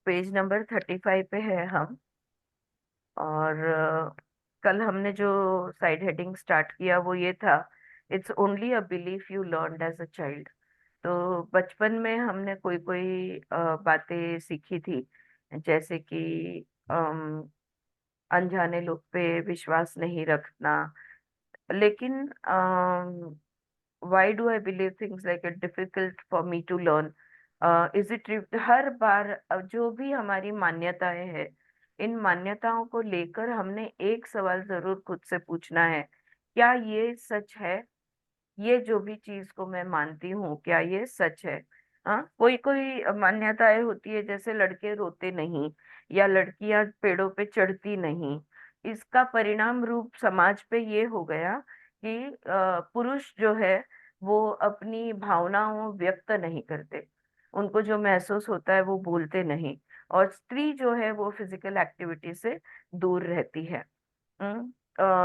Page number 35 पे है हम। और कल हमने जो साइड हेडिंग स्टार्ट किया वो ये था, it's only a belief you learned as a child. तो बचपन में हमने कोई कोई बातें सीखी थी, जैसे कि अनजाने लोग पे विश्वास नहीं रखना। लेकिन why do I believe things like it difficult for me to learn? Is it हर बार जो भी हमारी मान्यताएं हैं, इन मान्यताओं को लेकर हमने एक सवाल जरूर खुद से पूछना है, क्या ये सच है? ये जो भी चीज को मैं मानती हूँ, क्या ये सच है? हाँ, कोई कोई मान्यताएं होती है, जैसे लड़के रोते नहीं या लड़कियां पेड़ों पे चढ़ती नहीं। इसका परिणाम रूप समाज पे ये हो गया कि पुरुष जो है वो अपनी भावनाओं व्यक्त नहीं करते, उनको जो महसूस होता है वो बोलते नहीं, और स्त्री जो है वो फिजिकल एक्टिविटी से दूर रहती है। हम्म,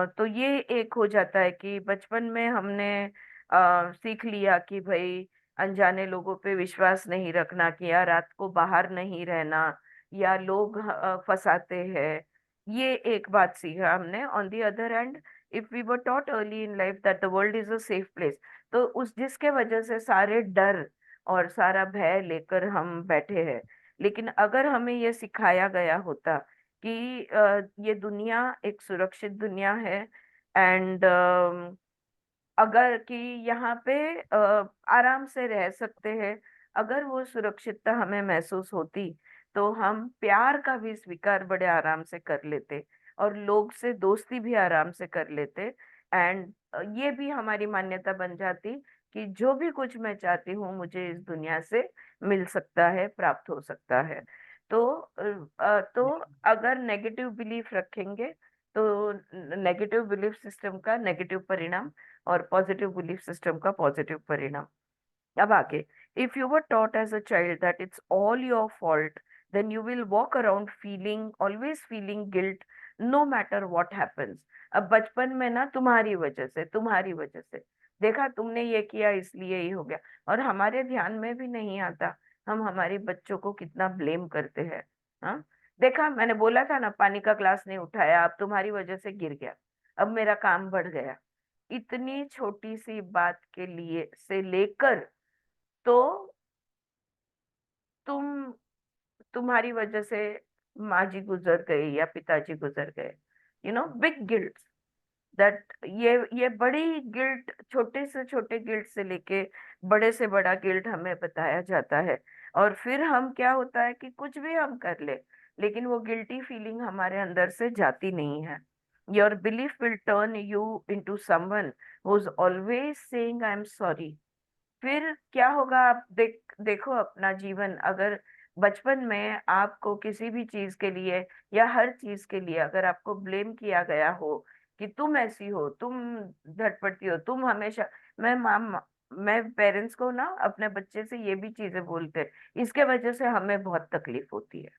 तो ये एक हो जाता है कि बचपन में हमने सीख लिया कि भाई अनजाने लोगों पे विश्वास नहीं रखना, कि या रात को बाहर नहीं रहना, या लोग फंसाते हैं। ये एक बात सीखा हमने। On the other hand, if we were taught early in life that the world is a safe place, तो उस जिसके वजह से सारे डर और सारा भय लेकर हम बैठे हैं। लेकिन अगर हमें ये सिखाया गया होता कि ये दुनिया एक सुरक्षित दुनिया है, एंड अगर कि यहाँ पे आराम से रह सकते हैं, अगर वो सुरक्षितता हमें महसूस होती, तो हम प्यार का भी स्वीकार बड़े आराम से कर लेते, और लोग से दोस्ती भी आराम से कर लेते। एंड ये भी हमारी मान्यता बन जाती कि जो भी कुछ मैं चाहती हूँ मुझे इस दुनिया से मिल सकता है, प्राप्त हो सकता है। तो तो अगर नेगेटिव बिलीफ रखेंगे, तो नेगेटिव बिलीफ सिस्टम का नेगेटिव परिणाम, और पॉजिटिव बिलीफ सिस्टम का पॉजिटिव परिणाम। अब आगे, if you were taught as a child that it's all your fault, then you will walk around feeling always feeling guilt, no matter what happens. अब बचपन में ना तुम्हारी वजह से देखा, तुमने ये किया इसलिए ही हो गया, और हमारे ध्यान में भी नहीं आता हम हमारे बच्चों को कितना ब्लेम करते हैं। हाँ, देखा, मैंने बोला था ना, पानी का ग्लास नहीं उठाया, अब तुम्हारी वजह से गिर गया, अब मेरा काम बढ़ गया। इतनी छोटी सी बात के लिए से लेकर, तो तुम तुम्हारी वजह से माँ जी गुजर गई या पिताजी गुजर गए, बिग गिल्ट, दैट ये बड़ी गिल्ट, छोटे से छोटे गिल्ट से लेके बड़े से बड़ा गिल्ट हमें बताया जाता है। और फिर हम क्या होता है कि कुछ भी हम कर ले, लेकिन वो गिल्टी फीलिंग हमारे अंदर से जाती नहीं है। Your belief will turn you into someone who is always saying I am sorry. फिर क्या होगा, आप देखो अपना जीवन, अगर बचपन में आपको किसी भी चीज के लिए या हर चीज के लिए अगर आपको ब्लेम किया गया हो कि तुम ऐसी हो, तुम झटपटती हो, तुम हमेशा, मैं मैं पेरेंट्स को ना अपने बच्चे से ये भी चीजें बोलते हैं, इसके वजह से हमें बहुत तकलीफ होती है।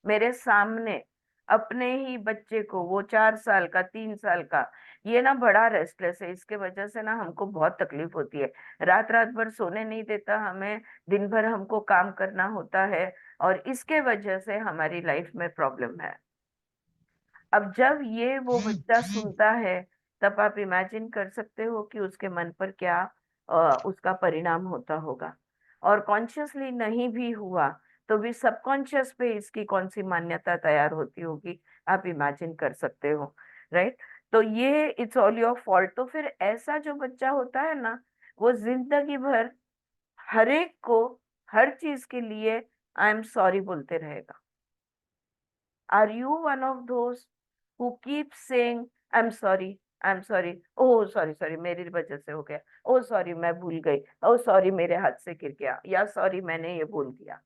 मेरे सामने अपने ही बच्चे को, वो 4 साल का, 3 साल का, ये ना बड़ा रेस्टलेस है, इसके वजह से ना हमको बहुत तकलीफ होती है, रात रात भर सोने नहीं देता हमें, दिन भर हमको काम करना होता है, और इसके वजह से हमारी लाइफ में प्रॉब्लम है। अब जब ये वो बच्चा सुनता है, तब आप इमेजिन कर सकते हो कि उसके मन पर क्या उसका परिणाम होता होगा। और कॉन्शियसली नहीं भी हुआ तो भी सबकॉन्शियस पे इसकी कौन सी मान्यता तैयार होती होगी, आप इमेजिन कर सकते हो, राइट? तो ये इट्स ऑल योर फॉल्ट, तो फिर ऐसा जो बच्चा होता है ना, वो जिंदगी भर हर एक को हर चीज के लिए आई एम सॉरी बोलते रहेगा। Are you one of those who keep saying, I'm sorry, I'm sorry, oh sorry sorry मेरी वजह से हो गया, oh sorry मैं भूल गई, oh sorry मेरे हाथ से गिर गया, या sorry मैंने ये बोल दिया?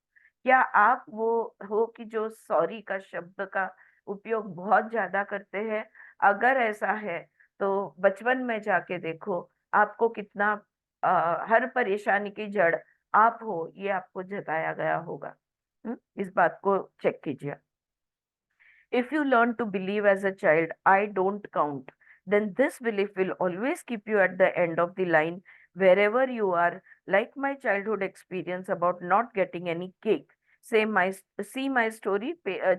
क्या आप वो हो कि जो सॉरी का शब्द का उपयोग बहुत ज्यादा करते हैं? अगर ऐसा है तो बचपन में जाके देखो, आपको कितना हर परेशानी की जड़ आप हो, ये आपको जताया गया होगा। इस बात को चेक कीजिए। If you learn to believe as a child, I don't count, then this belief will always keep you at the end of the line wherever you are. Like my childhood experience about not getting any cake. Say my See my story,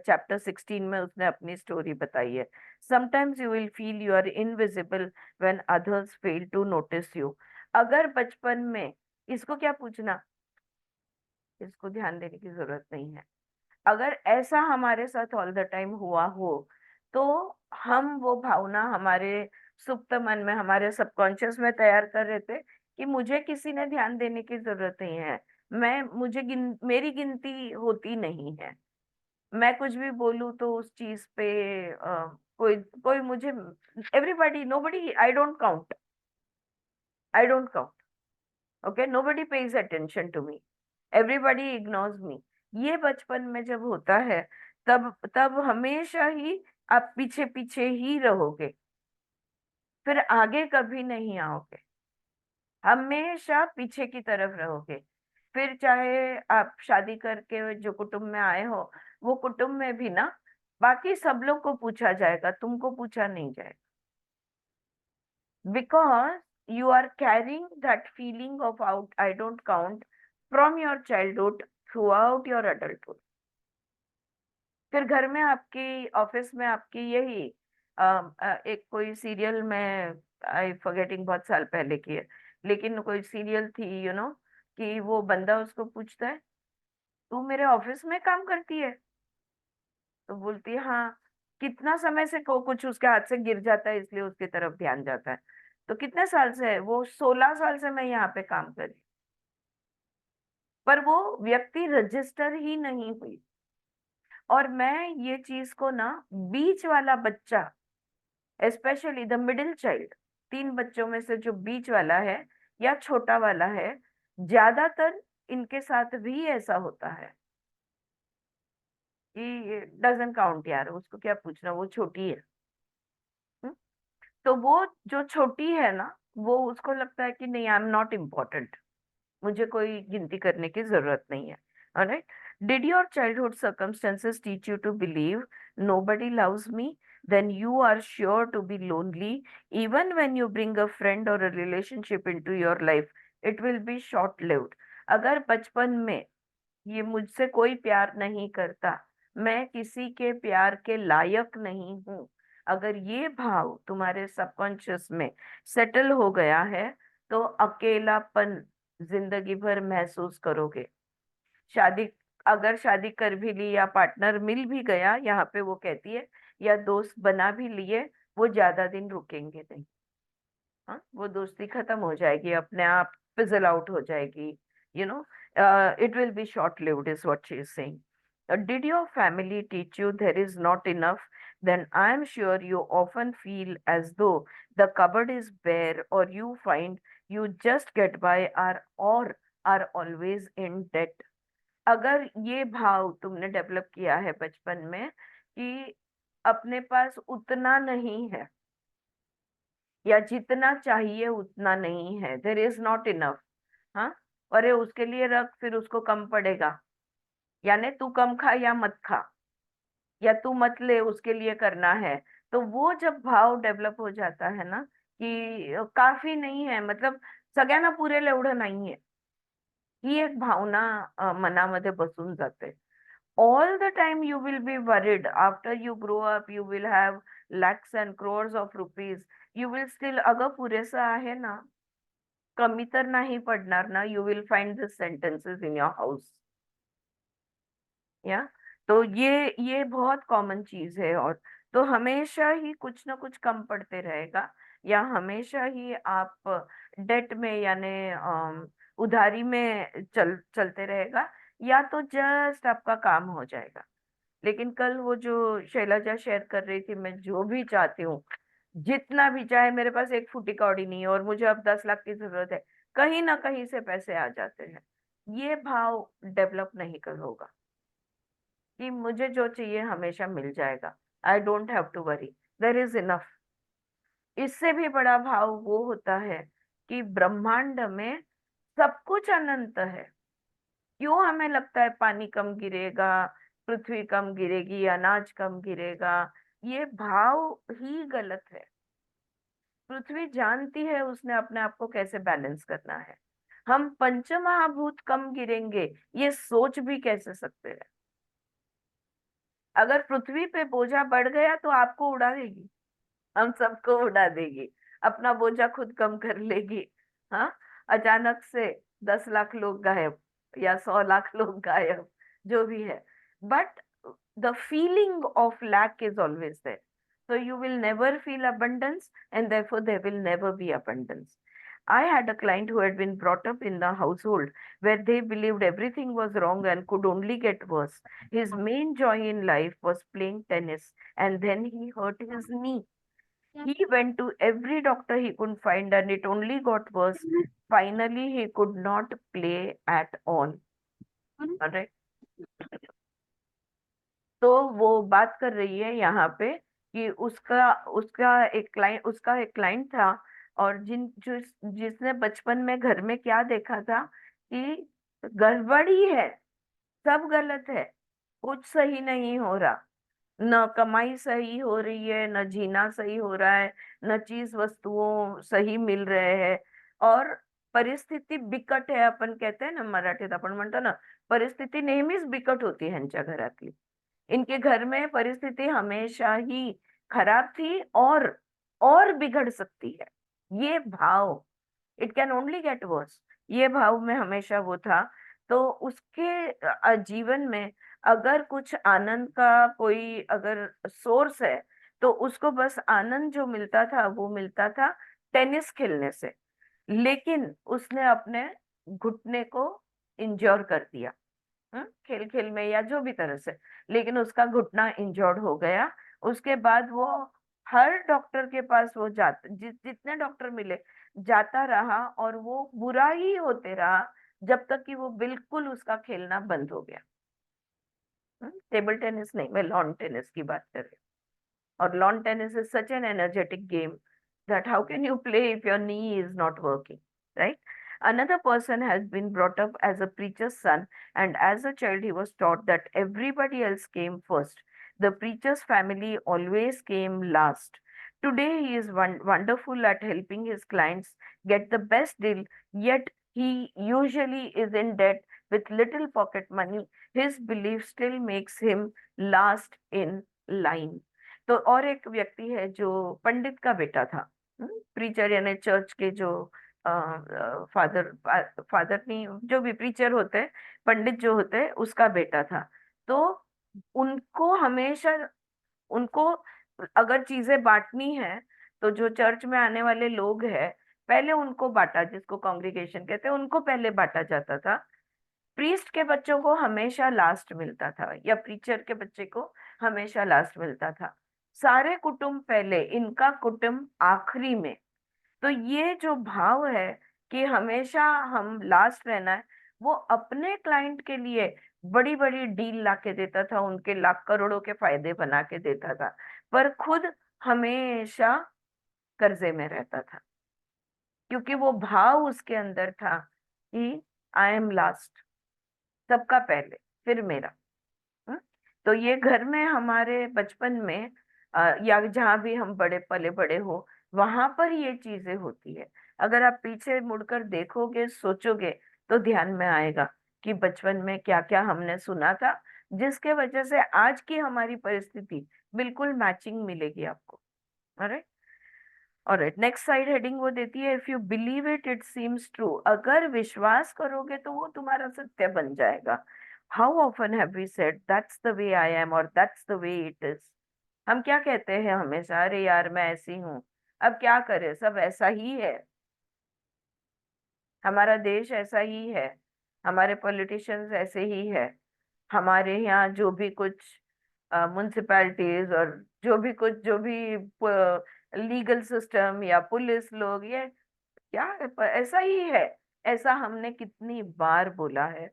chapter 16 में उसने अपनी story बताई है. Sometimes you will feel you are invisible when others fail to notice you. अगर बचपन में इसको क्या पूछना, इसको ध्यान देने की जरूरत नहीं है. अगर ऐसा हमारे साथ ऑल द टाइम हुआ हो, तो हम वो भावना हमारे सुप्त मन में, हमारे सबकॉन्शियस में तैयार कर रहे थे कि मुझे किसी ने ध्यान देने की जरूरत नहीं है. मेरी गिनती होती नहीं है. मैं कुछ भी बोलूं तो उस चीज पे कोई कोई मुझे, everybody, nobody, I don't count. Okay, nobody pays attention to me, everybody ignores me. ये बचपन में जब होता है, तब तब हमेशा ही आप पीछे पीछे ही रहोगे, फिर आगे कभी नहीं आओगे, हमेशा पीछे की तरफ रहोगे. फिर चाहे आप शादी करके जो कुटुंब में आए हो, वो कुटुंब में भी ना बाकी सब लोग को पूछा जाएगा, तुमको पूछा नहीं जाएगा. Because you are carrying that feeling of out I don't count from your childhood throughout your adulthood. फिर घर में आपकी, ऑफिस में आपकी यही एक कोई सीरियल में, आई फॉरगेटिंग, बहुत साल पहले की है, लेकिन कोई सीरियल थी, कि वो बंदा उसको पूछता है, तू मेरे ऑफिस में काम करती है? तो बोलती है हाँ. कितना समय से कुछ उसके हाथ से गिर जाता है, इसलिए उसकी तरफ ध्यान जाता है. तो कितने साल से है वो? 16 साल से मैं यहाँ पे काम कर रही. पर वो व्यक्ति रजिस्टर ही नहीं हुई. और मैं ये चीज को ना, बीच वाला बच्चा, स्पेशली द मिडिल चाइल्ड, 3 बच्चों में से जो बीच वाला है या छोटा वाला है, ज्यादातर इनके साथ भी ऐसा होता है कि डजंट काउंट यार, उसको क्या पूछना, वो छोटी है. हम्म? तो वो जो छोटी है ना, वो उसको लगता है कि नहीं, आई एम नॉट इम्पोर्टेंट, मुझे कोई गिनती करने की जरूरत नहीं है. Alright. Did your childhood circumstances teach you to believe nobody loves me? Then you are sure to be lonely. Even when you bring a friend or a relationship into your life, it will be short lived. अगर बचपन में ये मुझसे कोई प्यार नहीं करता, मैं किसी के प्यार के लायक नहीं हूं, अगर ये भाव तुम्हारे सबकॉन्शियस में सेटल हो गया है, तो अकेलापन जिंदगी भर महसूस करोगे. शादी, अगर शादी कर भी ली या पार्टनर मिल भी गया, यहाँ पे वो कहती है, या दोस्त बना भी लिए, वो ज्यादा दिन रुकेंगे नहीं. हाँ, वो दोस्ती खत्म हो जाएगी, अपने आप फिजल आउट हो जाएगी. You know it will be short lived is what she is saying. Did your family teach you there is not enough? Then I am sure you often feel as though the cupboard is bare, or you find you just get by, or are always in debt. अगर ये भाव तुमने develop किया है बचपन में कि अपने पास उतना नहीं है, या जितना चाहिए उतना नहीं है, देर इज नॉट इनफ. हाँ, अरे उसके लिए रख, फिर उसको कम पड़ेगा, यानी तू कम खा या मत खा, या तू मत ले, उसके लिए करना है. तो वो जब भाव डेवलप हो जाता है ना, कि काफी नहीं है, मतलब सगळ्यांना पुरेल एवढं नाहीये, ही एक भावना मनामध्ये बसून जाते. All the time you will be worried. After you grow up, you will have lakhs and crores of rupees. You will still, अगं पुरेसं आहे ना, कमी तर नाही पडणार ना. You will find the sentences in your house. या, तो ये बहुत कॉमन चीज है. और तो हमेशा ही कुछ ना कुछ कम पड़ते रहेगा, या हमेशा ही आप डेट में, यानी उधारी में चलते रहेगा, या तो जस्ट आपका काम हो जाएगा. लेकिन कल वो जो शैलजा शेयर कर रही थी, मैं जो भी चाहती हूँ, जितना भी चाहे, मेरे पास एक फूटी कौड़ी नहीं है और मुझे अब 10 लाख की जरूरत है, कहीं ना कहीं से पैसे आ जाते हैं. ये भाव डेवलप नहीं कर होगा कि मुझे जो चाहिए हमेशा मिल जाएगा, I don't have to worry, there is enough. इससे भी बड़ा भाव वो होता है कि ब्रह्मांड में सब कुछ अनंत है. क्यों हमें लगता है पानी कम गिरेगा, पृथ्वी कम गिरेगी, अनाज कम गिरेगा, ये भाव ही गलत है। पृथ्वी जानती है उसने अपने आप को कैसे बैलेंस करना है। हम पंचमहाभूत कम गिरेंगे, ये सोच भी कैसे सकते हैं? अगर पृथ्वी पे बोझा बढ़ गया तो आपको उड़ा देगी, हम सबको उड़ा देगी, अपना बोझा खुद कम कर लेगी। हाँ, अचानक से 10 लाख लोग गायब या 100 लाख लोग गायब, जो भी है, but the feeling of lack is always there, so you will never feel abundance, and therefore there will never be abundance. I had a client who had been brought up in the household where they believed everything was wrong and could only get worse. His main joy in life was playing tennis, and then he hurt his knee. He went to every doctor he could find, and it only got worse. Finally, he could not play at all. All right. तो वो बात कर रही है यहाँ पे कि उसका उसका एक क्लाइंट था, और जिसने बचपन में घर में क्या देखा था कि गड़बड़ी है, सब गलत है, कुछ सही नहीं हो रहा, न कमाई सही हो रही है, न जीना सही हो रहा है, न चीज वस्तुओं सही मिल रहे हैं, और परिस्थिती बिकट है. आपण कहते हैं ना मराठीत, आपण म्हणतो ना, परिस्थिती नेहमीच बिकट होती ह्यांच्या घरातली. इनके घर में परिस्थिति हमेशा ही खराब थी, और बिगड़ सकती है. ये भाव, it can only get worse, ये भाव में हमेशा वो था. तो उसके जीवन में अगर कुछ आनंद का कोई अगर सोर्स है, तो उसको बस आनंद जो मिलता था वो मिलता था टेनिस खेलने से. लेकिन उसने अपने घुटने को इंज्योर कर दिया, खेल खेल में या जो भी तरह से, लेकिन उसका घुटना इंजर्ड हो गया. उसके बाद वो हर डॉक्टर के पास वो जितने डॉक्टर मिले जाता रहा, और वो बुरा ही होते रहा जब तक कि वो बिल्कुल उसका खेलना बंद हो गया. टेबल टेनिस नहीं, मैं लॉन टेनिस की बात कर रही हूँ. और lawn tennis is such an energetic game that how can you play if your knee is not working, right? Another person has been brought up as a preacher's son, and as a child he was taught that everybody else came first. The preacher's family always came last. Today he is wonderful at helping his clients get the best deal, yet he usually is in debt with little pocket money. His belief still makes him last in line. तो और एक व्यक्ति है जो पंडित का बेटा था, preacher यानी चर्च के जो फादर फादर नहीं, जो भी प्रीचर होते हैं, पंडित जो होते हैं, उसका बेटा था. तो उनको हमेशा, उनको अगर चीजें बांटनी है, तो जो चर्च में आने वाले लोग हैं, पहले उनको बांटा, जिसको कांग्रीगेशन कहते हैं, उनको पहले बांटा जाता था. प्रीस्ट के बच्चों को हमेशा लास्ट मिलता था, या प्रीचर के बच्चे को हमेशा लास्ट मिलता था. सारे कुटुंब पहले, इनका कुटुंब आखिरी में. तो ये जो भाव है कि हमेशा हम लास्ट रहना है, वो अपने क्लाइंट के लिए बड़ी बड़ी डील लाके देता था, उनके लाख करोड़ों के फायदे बना के देता था, पर खुद हमेशा कर्जे में रहता था, क्योंकि वो भाव उसके अंदर था कि आई एम लास्ट, सबका पहले, फिर मेरा. हम्म? तो ये घर में हमारे बचपन में या जहाँ भी हम बड़े पले बड़े हो, वहां पर ये चीजें होती है. अगर आप पीछे मुड़कर देखोगे, सोचोगे, तो ध्यान में आएगा कि बचपन में क्या क्या हमने सुना था, जिसके वजह से आज की हमारी परिस्थिति बिल्कुल मैचिंग मिलेगी आपको. अरे, ऑलराइट, नेक्स्ट साइड हेडिंग वो देती है, if you believe it it seems true. अगर विश्वास करोगे तो वो तुम्हारा सत्य बन जाएगा. How often have we said that's the way I am, और that's the way it is. हम क्या कहते हैं हमेशा, अरे यार मैं ऐसी हूं, अब क्या करे, सब ऐसा ही है, हमारा देश ऐसा ही है, हमारे पॉलिटिशियंस ऐसे ही है, हमारे यहाँ जो भी कुछ म्युनिसिपैलिटीज और जो भी कुछ, जो भी लीगल सिस्टम या पुलिस लोग, ये क्या है, ऐसा ही है. ऐसा हमने कितनी बार बोला है.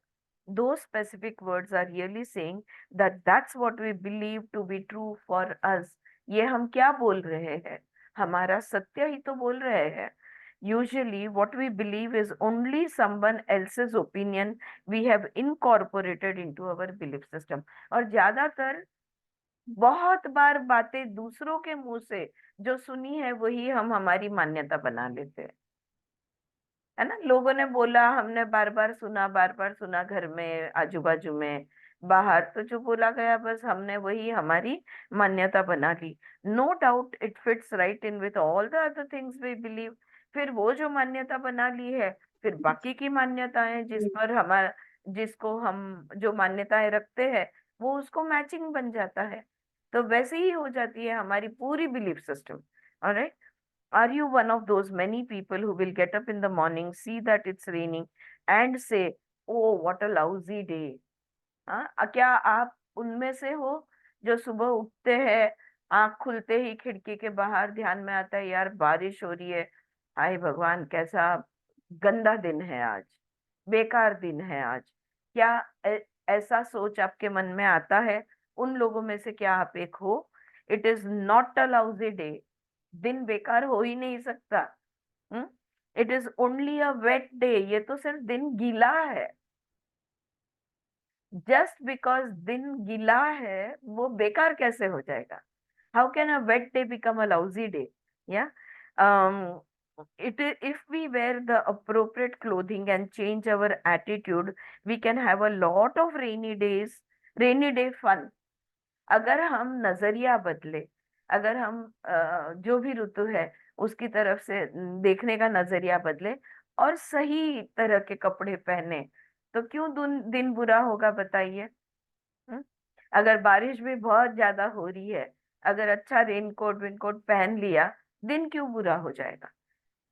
Those specific words are really saying that that's what we believe to be true for us. ये हम क्या बोल रहे हैं, हमारा सत्य ही तो बोल रहे हैं usually what we believe is only someone else's opinion we have incorporated into our belief system. और ज्यादातर बहुत बार बातें दूसरों के मुंह से जो सुनी है वही हम हमारी मान्यता बना लेते हैं, है ना। लोगों ने बोला, हमने बार बार सुना, घर में, आजू बाजू में, बाहर, तो जो बोला गया बस हमने वही हमारी मान्यता बना ली। No doubt it fits right in with all the other things we believe. फिर वो जो मान्यता बना ली है, फिर बाकी की मान्यताएं जिस पर हमारा, जिसको हम जो मान्यताएं रखते हैं वो उसको मैचिंग बन जाता है। तो वैसे ही हो जाती है हमारी पूरी belief system. Alright. Are you one of those many people who will get up in the morning, see that it's raining, and say, "Oh, what a lousy day"? हाँ, क्या आप उनमें से हो जो सुबह उठते हैं, आंख खुलते ही खिड़की के बाहर ध्यान में आता है, यार बारिश हो रही है, हाय भगवान कैसा गंदा दिन है आज, बेकार दिन है आज? क्या ऐसा सोच आपके मन में आता है? उन लोगों में से क्या आप एक हो? It is not a lousy day. दिन बेकार हो ही नहीं सकता। It is only a wet day. ये तो सिर्फ दिन गीला है। जस्ट बिकॉज दिन गीला है वो बेकार कैसे हो जाएगा? How can a wet day become a lousy day? या if we wear the appropriate clothing and change our attitude, we can have a lot of rainy days, rainy day fun. अगर हम नजरिया बदले, अगर हम जो भी ऋतु है उसकी तरफ से देखने का नजरिया बदले और सही तरह के कपड़े पहने, तो क्यों दिन बुरा होगा बताइए? हम्म? अगर बारिश भी बहुत ज्यादा हो रही है, अगर अच्छा रेनकोट विनकोट पहन लिया, दिन क्यों बुरा हो जाएगा?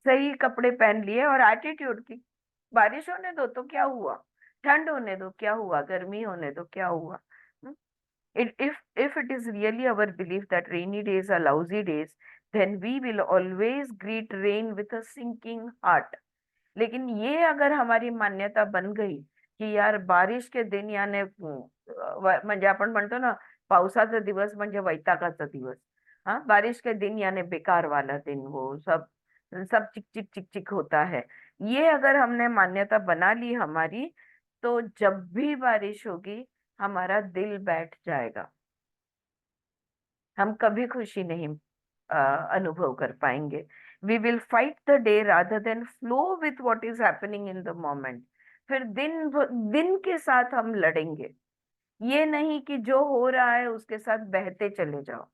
सही कपड़े पहन लिए और एटीट्यूड की, बारिश होने दो तो क्या हुआ, ठंड होने दो क्या हुआ, गर्मी होने दो क्या हुआ? If it is really our belief that rainy days are lousy days, then we will always greet rain with a sinking heart. लेकिन ये अगर हमारी मान्यता बन गई की यार बारिश के दिन याने म्हणजे आपण म्हणतो ना, पावसाचा दिवस म्हणजे वैतागाचा दिवस, हाँ बारिश के दिन यानी बेकार वाला दिन, वो सब सब चिक चिक चिक चिक होता है, ये अगर हमने मान्यता बना ली हमारी, तो जब भी बारिश होगी हमारा दिल बैठ जाएगा। हम कभी खुशी नहीं अनुभव कर पाएंगे। We will fight the day rather than flow with what is happening in the moment. फिर दिन के साथ हम लड़ेंगे, ये नहीं कि जो हो रहा है उसके साथ बहते चले जाओ।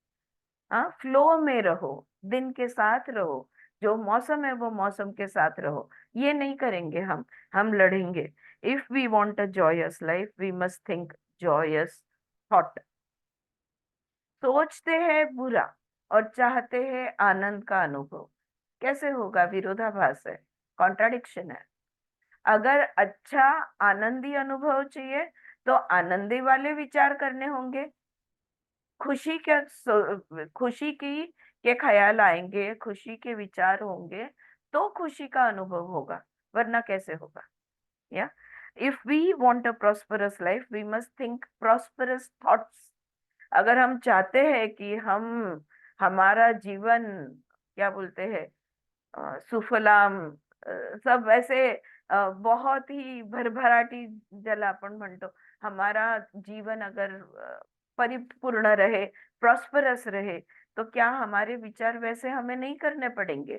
हाँ, फ्लो में रहो, दिन के साथ रहो, जो मौसम है वो मौसम के साथ रहो, ये नहीं करेंगे हम लड़ेंगे। If we want a joyous life we must think joyous thought. सोचते हैं बुरा और चाहते हैं आनंद का अनुभव, कैसे होगा? विरोधाभास है, कॉन्ट्राडिक्शन है। अगर अच्छा आनंदी अनुभव चाहिए तो आनंदी वाले विचार करने होंगे, खुशी के खुशी की के ख्याल आएंगे, खुशी के विचार होंगे, तो खुशी का अनुभव होगा, वरना कैसे होगा? या if we want a prosperous life we must think prosperous thoughts. अगर हम चाहते हैं कि हम हमारा जीवन, क्या बोलते हैं, सुफलाम, सब ऐसे बहुत ही भरभराटी, ज्याला आपण म्हणतो, हमारा जीवन अगर परिपूर्ण रहे, प्रॉस्परस रहे, तो क्या हमारे विचार वैसे हमें नहीं करने पड़ेंगे?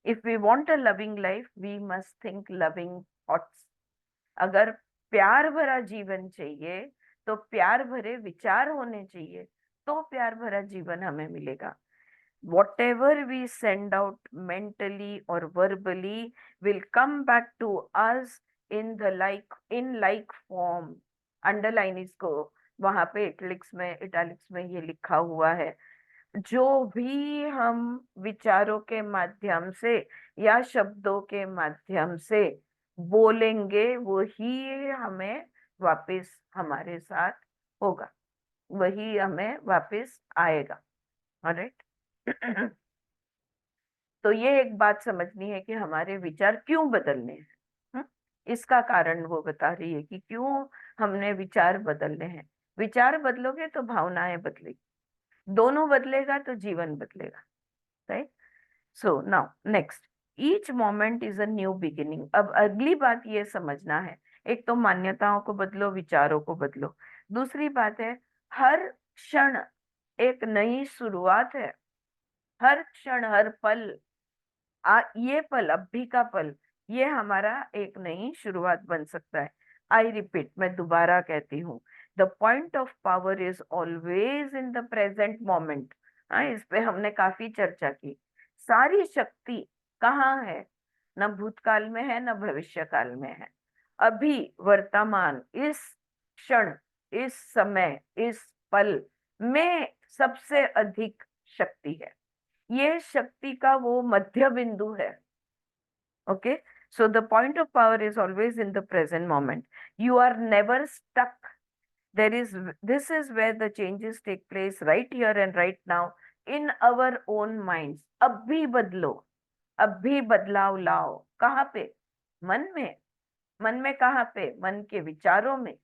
If we want a loving life we must think loving thoughts. अगर प्यार भरा जीवन चाहिए तो प्यार भरे विचार होने चाहिए, तो प्यार भरा जीवन हमें मिलेगा। whatever we send out mentally or verbally will come back to us in like form। Underline इसको, वहां पे इटैलिक्स में ये लिखा हुआ है। जो भी हम विचारों के माध्यम से या शब्दों के माध्यम से बोलेंगे वही हमें वापस हमारे साथ होगा, वही हमें वापस आएगा। ऑलराइट। तो ये एक बात समझनी है कि हमारे विचार क्यों बदलने हैं। हम्म? इसका कारण वो बता रही है कि क्यों हमने विचार बदलने हैं। विचार बदलोगे तो भावनाएं बदलेगी, दोनों बदलेगा तो जीवन बदलेगा। Right. So now next, each moment is a new beginning. अब अगली बात ये समझना है, एक तो मान्यताओं को बदलो, विचारों को बदलो। दूसरी बात है, हर क्षण एक नई शुरुआत है। हर क्षण, हर पल, ये पल, अभी का पल, ये हमारा एक नई शुरुआत बन सकता है। आई रिपीट, मैं दोबारा कहती हूँ, the point of power is always in the present moment. हाँ, इस पे हमने काफी चर्चा की। सारी शक्ति कहाँ है? न भूतकाल में है, न भविष्य काल में है। अभी, वर्तमान, इस क्षण, इस समय, इस पल में सबसे अधिक शक्ति है। ये शक्ति का वो मध्य बिंदु है। Okay, so the point of power is always in the present moment. You are never stuck. There is this is where the changes take place, right here and right now, in our own minds. अब भी बदलो, अब भी बदलाव लाओ। कहाँ पे? मन में। मन में कहाँ पे? मन के विचारों में।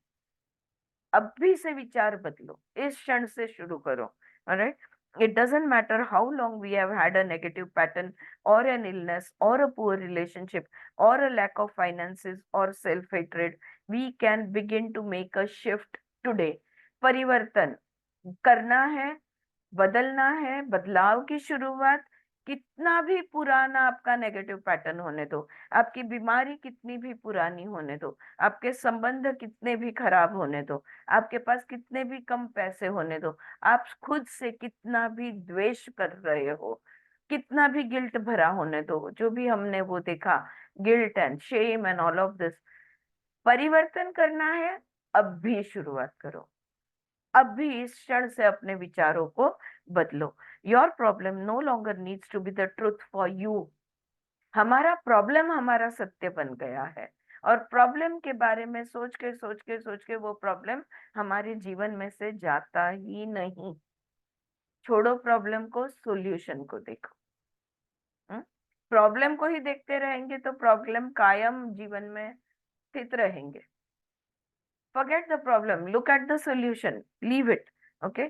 अभी से विचार बदलो, इस क्षण से शुरू करो। Alright, it doesn't matter how long we have had a negative pattern or an illness or a poor relationship or a lack of finances or self hatred, we can begin to make a shift today। परिवर्तन करना है, बदलना है, बदलाव की शुरुआत। कितना भी पुराना आपका नेगेटिव पैटर्न होने दो, आपकी बीमारी कितनी भी पुरानी होने दो, आपके संबंध कितने भी खराब होने दो, आपके पास कितने भी कम पैसे होने दो, आप खुद से कितना भी द्वेष कर रहे हो, कितना भी गिल्ट भरा होने दो, जो भी हमने वो देखा, guilt and shame and all of this, परिवर्तन करना है। अब भी शुरुआत करो, अब भी इस क्षण से अपने विचारों को बदलो। Your problem no longer needs to be the truth for you. हमारा प्रॉब्लम हमारा सत्य बन गया है, और प्रॉब्लम के बारे में सोच के वो प्रॉब्लम हमारे जीवन में से जाता ही नहीं। छोड़ो प्रॉब्लम को, सॉल्यूशन को देखो। प्रॉब्लम को ही देखते रहेंगे तो प्रॉब्लम कायम जीवन में स्थित रहेंगे। Forget the problem, look at the solution, leave it. Okay,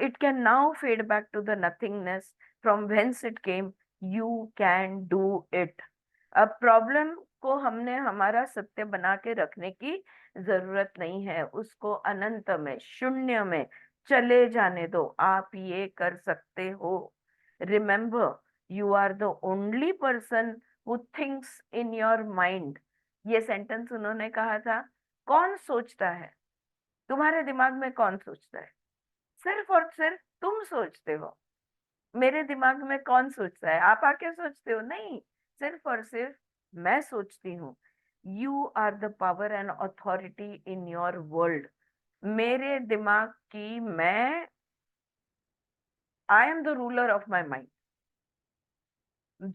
it can now fade back to the nothingness from whence it came। You can do it। अब प्रॉब्लम को हमने हमारा सत्य बना के रखने की जरूरत नहीं है, उसको अनंत में, शून्य में चले जाने दो। आप ये कर सकते हो। Remember, you are the only person who thinks in your mind. ये सेंटेंस उन्होंने कहा था। कौन सोचता है? तुम्हारे दिमाग में कौन सोचता है? सिर्फ और सिर्फ तुम सोचते हो। मेरे दिमाग में कौन सोचता है? आप आके सोचते हो? नहीं, सिर्फ और सिर्फ मैं सोचती हूँ। You are the power and authority in your world. मेरे दिमाग की मैं, I am the ruler of my mind.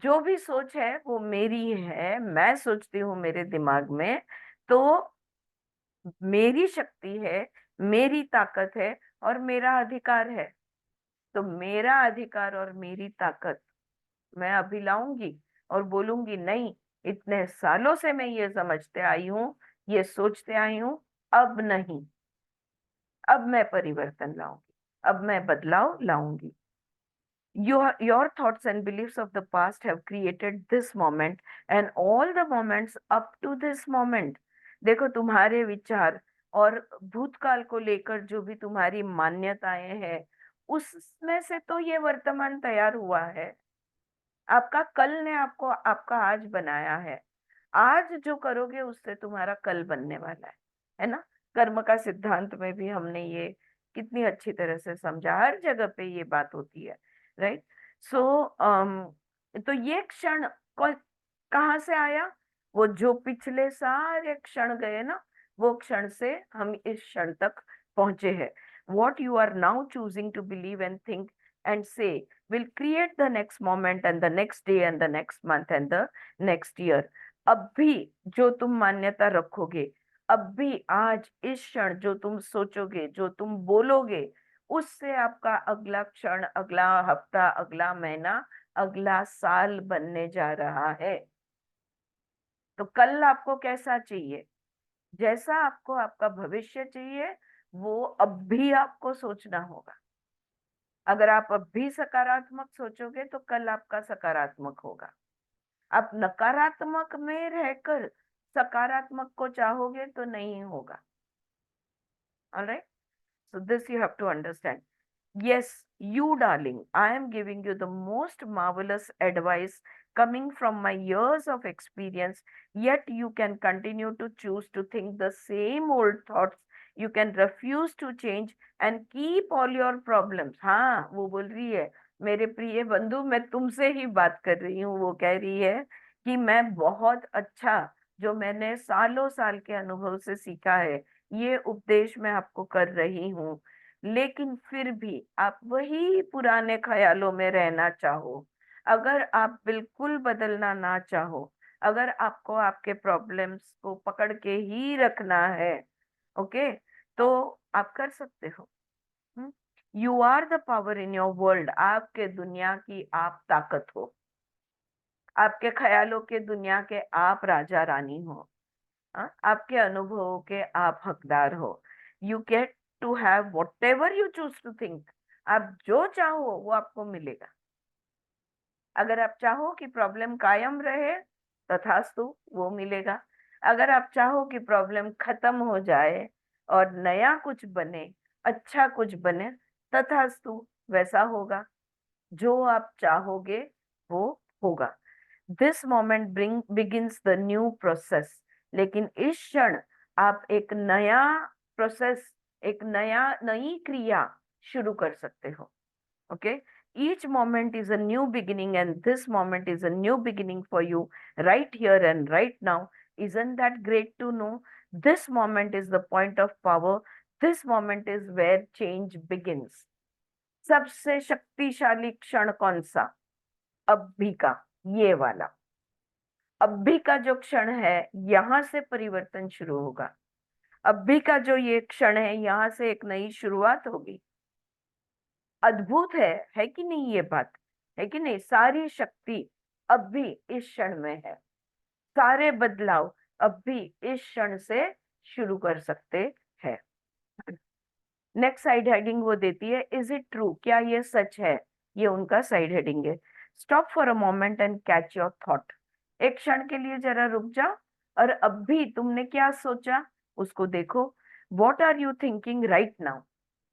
जो भी सोच है वो मेरी है, मैं सोचती हूँ मेरे दिमाग में, तो मेरी शक्ति है, मेरी ताकत है, और मेरा अधिकार है। तो मेरा अधिकार और मेरी ताकत मैं अभी लाऊंगी और बोलूंगी, नहीं, इतने सालों से मैं ये समझते आई हूँ, ये सोचते आई हूँ, अब नहीं, अब मैं परिवर्तन लाऊंगी, अब मैं बदलाव लाऊंगी। Your thoughts and beliefs of the past have created this moment and all the moments up to this moment। देखो, तुम्हारे विचार और भूतकाल को लेकर जो भी तुम्हारी मान्यताएं हैं, उसमें से तो ये वर्तमान तैयार हुआ है। आपका कल ने आपको आपका आज बनाया है। आज जो करोगे उससे तुम्हारा कल बनने वाला है ना? कर्म का सिद्धांत में भी हमने ये कितनी अच्छी तरह से समझा, हर जगह पे ये बात होती है। राइट, सो तो ये क्षण कहाँ से आया? वो जो पिछले सारे क्षण गए ना, वो क्षण से हम इस क्षण तक पहुंचे हैं। What you are now choosing to believe and think and say will create the next moment and the next day and the next month and the next year। अब भी जो तुम मान्यता रखोगे, अब भी आज इस क्षण जो तुम सोचोगे, जो तुम बोलोगे, उससे आपका अगला क्षण, अगला हफ्ता, अगला महीना, अगला साल बनने जा रहा है। तो कल आपको कैसा चाहिए? जैसा आपको आपका भविष्य चाहिए, वो अब भी आपको सोचना होगा। अगर आप अब भी सकारात्मक सोचोगे तो कल आपका सकारात्मक होगा। आप नकारात्मक में रहकर सकारात्मक को चाहोगे तो नहीं होगा। Alright, so this you have to understand. Yes, you darling, I am giving you the most marvelous advice coming from my years of experience, yet you can continue to choose to think the same old thoughts. You can refuse to change and keep all your problems. हाँ, वो बोल रही है, मेरे प्रिय बंधु, मैं तुमसे ही बात कर रही हूँ। वो कह रही है कि मैं बहुत अच्छा, जो मैंने सालों साल के अनुभव से सीखा है, ये उपदेश मैं आपको कर रही हूँ। लेकिन फिर भी आप वही पुराने ख्यालों में रहना चाहो, अगर आप बिल्कुल बदलना ना चाहो, अगर आपको आपके प्रॉब्लम्स को पकड़ के ही रखना है, ओके, तो आप कर सकते हो। You are the power in your world. आपके दुनिया की आप ताकत हो, आपके ख्यालों के दुनिया के आप राजा रानी हो। आपके अनुभवों के आप हकदार हो। You get to have whatever you choose to think. आप जो चाहो वो आपको मिलेगा। अगर आप चाहो कि प्रॉब्लम कायम रहे, तथास्तु, वो मिलेगा। अगर आप चाहो कि प्रॉब्लम खत्म हो जाए और नया कुछ बने, अच्छा कुछ बने, तथास्तु, वैसा होगा। जो आप चाहोगे वो होगा। This moment begins the new process. लेकिन इस क्षण आप एक नया प्रोसेस, एक नई क्रिया शुरू कर सकते हो। Okay, each moment is a new beginning and this moment is a new beginning for you, right here and right now. Isn't that great to know? This moment is the point of power. This moment is where change begins. सबसे शक्तिशाली क्षण कौन सा? अभी का, ये वाला। अभी का जो क्षण है, यहां से परिवर्तन शुरू होगा। अभी का जो ये क्षण है, यहाँ से एक नई शुरुआत होगी। अद्भुत है कि नहीं ये बात? है कि नहीं? सारी शक्ति अभी इस क्षण में है। सारे बदलाव अभी इस क्षण से शुरू कर सकते हैं। नेक्स्ट साइड हेडिंग वो देती है, इज इट ट्रू? क्या ये सच है? ये उनका साइड हेडिंग है। Stop for a moment and catch your thought. एक क्षण के लिए जरा रुक जाओ और अभी तुमने क्या सोचा उसको देखो। What are you thinking right now?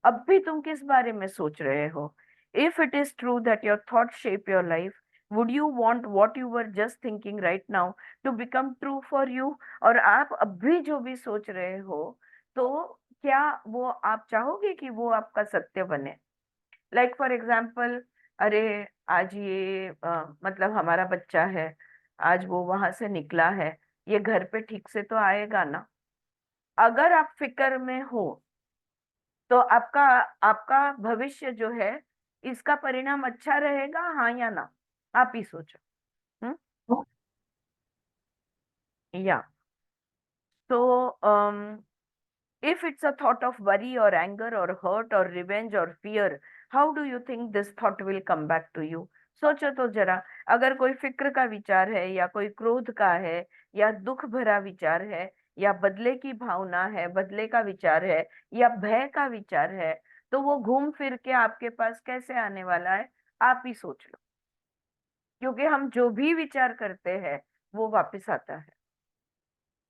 अभी तुम किस बारे में सोच रहे हो? If it is true that your thought shape your life, would you want what you were just thinking right now to become true for you? और आप अभी जो भी सोच रहे हो, तो क्या वो आप चाहोगे कि वो आपका सत्य बने? लाइक फॉर एग्जाम्पल, अरे आज ये मतलब हमारा बच्चा है, आज वो वहां से निकला है, ये घर पे ठीक से तो आएगा ना? अगर आप फिक्र में हो, तो आपका आपका भविष्य जो है, इसका परिणाम अच्छा रहेगा, हाँ या ना? आप ही सोचो। या तो if it's a thought of worry or anger or hurt or revenge or fear, how do you think this thought will come back to you? सोचो तो जरा, अगर कोई फिक्र का विचार है या कोई क्रोध का है या दुख भरा विचार है या बदले की भावना है, बदले का विचार है या भय का विचार है, तो वो घूम फिर के आपके पास कैसे आने वाला है? आप ही सोच लो। क्योंकि हम जो भी विचार करते हैं वो वापस आता है,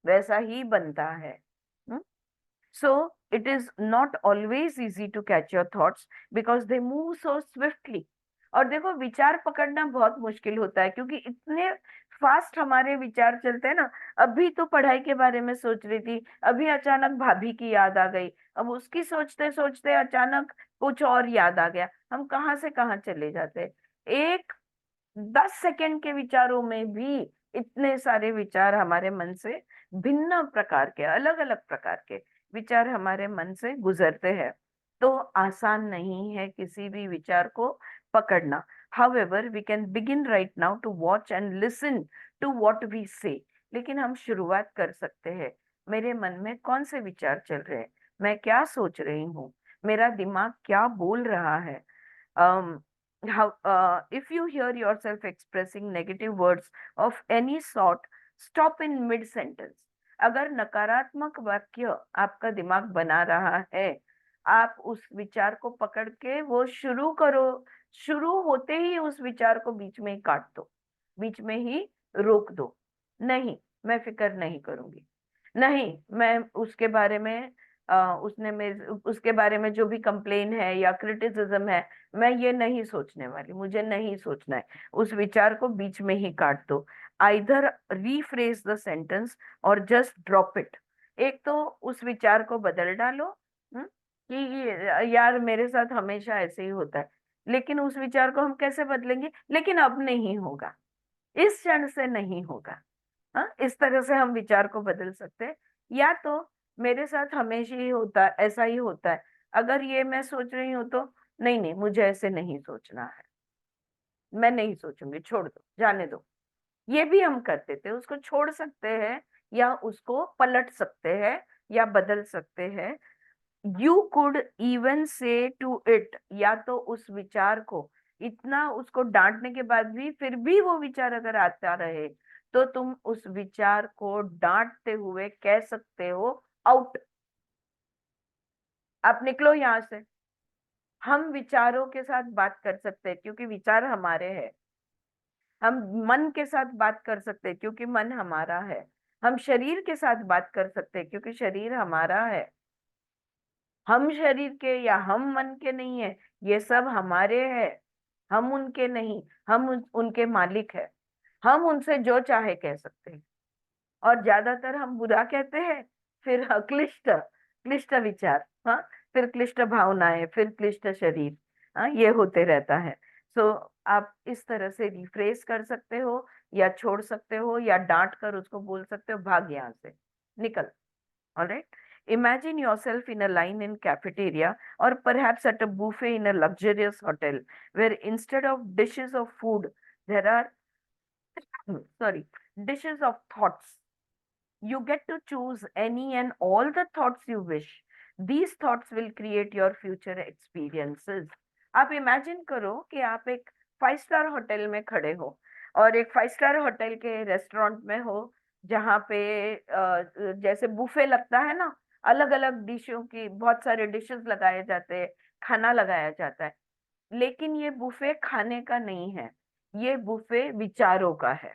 वैसा ही बनता है। So it is not always easy to catch your thoughts because they move so swiftly. और देखो, विचार पकड़ना बहुत मुश्किल होता है क्योंकि इतने फास्ट हमारे विचार चलते हैं ना। अभी तो पढ़ाई के बारे में सोच रही थी, अभी अचानक भाभी की याद आ गई, अब उसकी सोचते सोचते अचानक कुछ और याद आ गया। हम कहाँ से कहाँ चले जाते हैं। एक 10 सेकंड के विचारों में भी इतने सारे विचार हमारे मन से, भिन्न प्रकार के, अलग अलग प्रकार के विचार हमारे मन से गुजरते हैं। तो आसान नहीं है किसी भी विचार को पकड़ना। However, we can begin right now to watch and listen to what we say. लेकिन हम शुरुआत कर सकते हैं। मेरे मन में कौन से विचार चल रहे हैं, मैं क्या सोच रही हूँ, मेरा दिमाग क्या बोल रहा है। If you hear yourself expressing negative words of any sort, stop in mid sentence. अगर नकारात्मक वाक्य आपका दिमाग बना रहा है, आप उस विचार को पकड़ के वो शुरू करो। शुरू होते ही उस विचार को बीच में ही काट दो, बीच में ही रोक दो, नहीं मैं फिक्र नहीं करूंगी, नहीं मैं उसके बारे में उसने मेरे उसके बारे में जो भी कंप्लेन है या क्रिटिसिज्म है, मैं ये नहीं सोचने वाली, मुझे नहीं सोचना है। उस विचार को बीच में ही काट दो। आइदर रीफ्रेज द सेंटेंस और जस्ट ड्रॉप इट। एक तो उस विचार को बदल डालो, कि यार मेरे साथ हमेशा ऐसे ही होता है, लेकिन उस विचार को हम कैसे बदलेंगे, लेकिन अब नहीं होगा, इस क्षण से नहीं होगा। हाँ, इस तरह से हम विचार को बदल सकते हैं। या तो मेरे साथ हमेशा ही होता ऐसा ही होता है, अगर ये मैं सोच रही हूँ तो नहीं नहीं मुझे ऐसे नहीं सोचना है, मैं नहीं सोचूंगी, छोड़ दो, जाने दो। ये भी हम करते थे, उसको छोड़ सकते हैं या उसको पलट सकते हैं या बदल सकते हैं। यू कुड इवन से टू इट, या तो उस विचार को इतना उसको डांटने के बाद भी फिर भी वो विचार अगर आता रहे, तो तुम उस विचार को डांटते हुए कह सकते हो, आउट, आप निकलो यहां से। हम विचारों के साथ बात कर सकते हैं क्योंकि विचार हमारे हैं। हम मन के साथ बात कर सकते हैं क्योंकि मन हमारा है। हम शरीर के साथ बात कर सकते हैं क्योंकि शरीर हमारा है। हम शरीर के या हम मन के नहीं है, ये सब हमारे हैं। हम उनके नहीं, हम उनके मालिक है। हम उनसे जो चाहे कह सकते हैं। और ज्यादातर हम बुरा कहते हैं, फिर क्लिष्ट क्लिष्ट विचार, हाँ, फिर क्लिष्ट भावनाएं, फिर क्लिष्ट शरीर, हाँ, ये होते रहता है। सो आप इस तरह से रिफ्रेश कर सकते हो, या छोड़ सकते हो, या डांट कर उसको बोल सकते हो, भाग यहाँ से, निकल। All right. Imagine yourself in a line in cafeteria or perhaps at a buffet in a luxurious hotel where instead of dishes of food, there are, sorry, dishes of thoughts. You get to choose any and all the thoughts you wish. These thoughts will create your future experiences. आप imagine करो कि आप एक 5 star hotel में खड़े हो, और एक 5 स्टार होटल के रेस्टोरेंट में हो, जहाँ पे जैसे बुफे लगता है ना, अलग अलग डिशों की बहुत सारे डिशेस लगाए जाते हैं, खाना लगाया जाता है। लेकिन ये बुफे खाने का नहीं है, ये बुफे विचारों का है।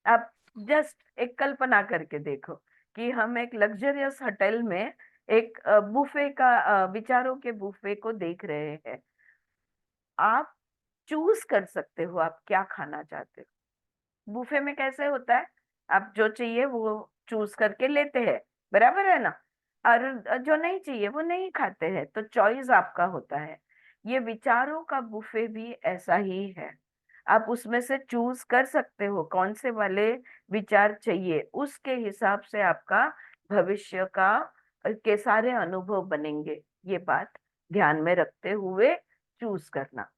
आप जस्ट एक कल्पना करके देखो कि हम एक लग्जरियस होटल में एक बुफे का, विचारों के बुफे को देख रहे हैं। आप चूज कर सकते हो आप क्या खाना चाहते हो। बुफे में कैसे होता है, आप जो चाहिए वो चूज करके लेते हैं, बराबर है ना, और जो नहीं चाहिए वो नहीं खाते हैं, तो चॉइस आपका होता है। ये विचारों का बुफे भी ऐसा ही है। आप उसमें से चूज कर सकते हो कौन से वाले विचार चाहिए, उसके हिसाब से आपका भविष्य का के सारे अनुभव बनेंगे। ये बात ध्यान में रखते हुए चूज करना।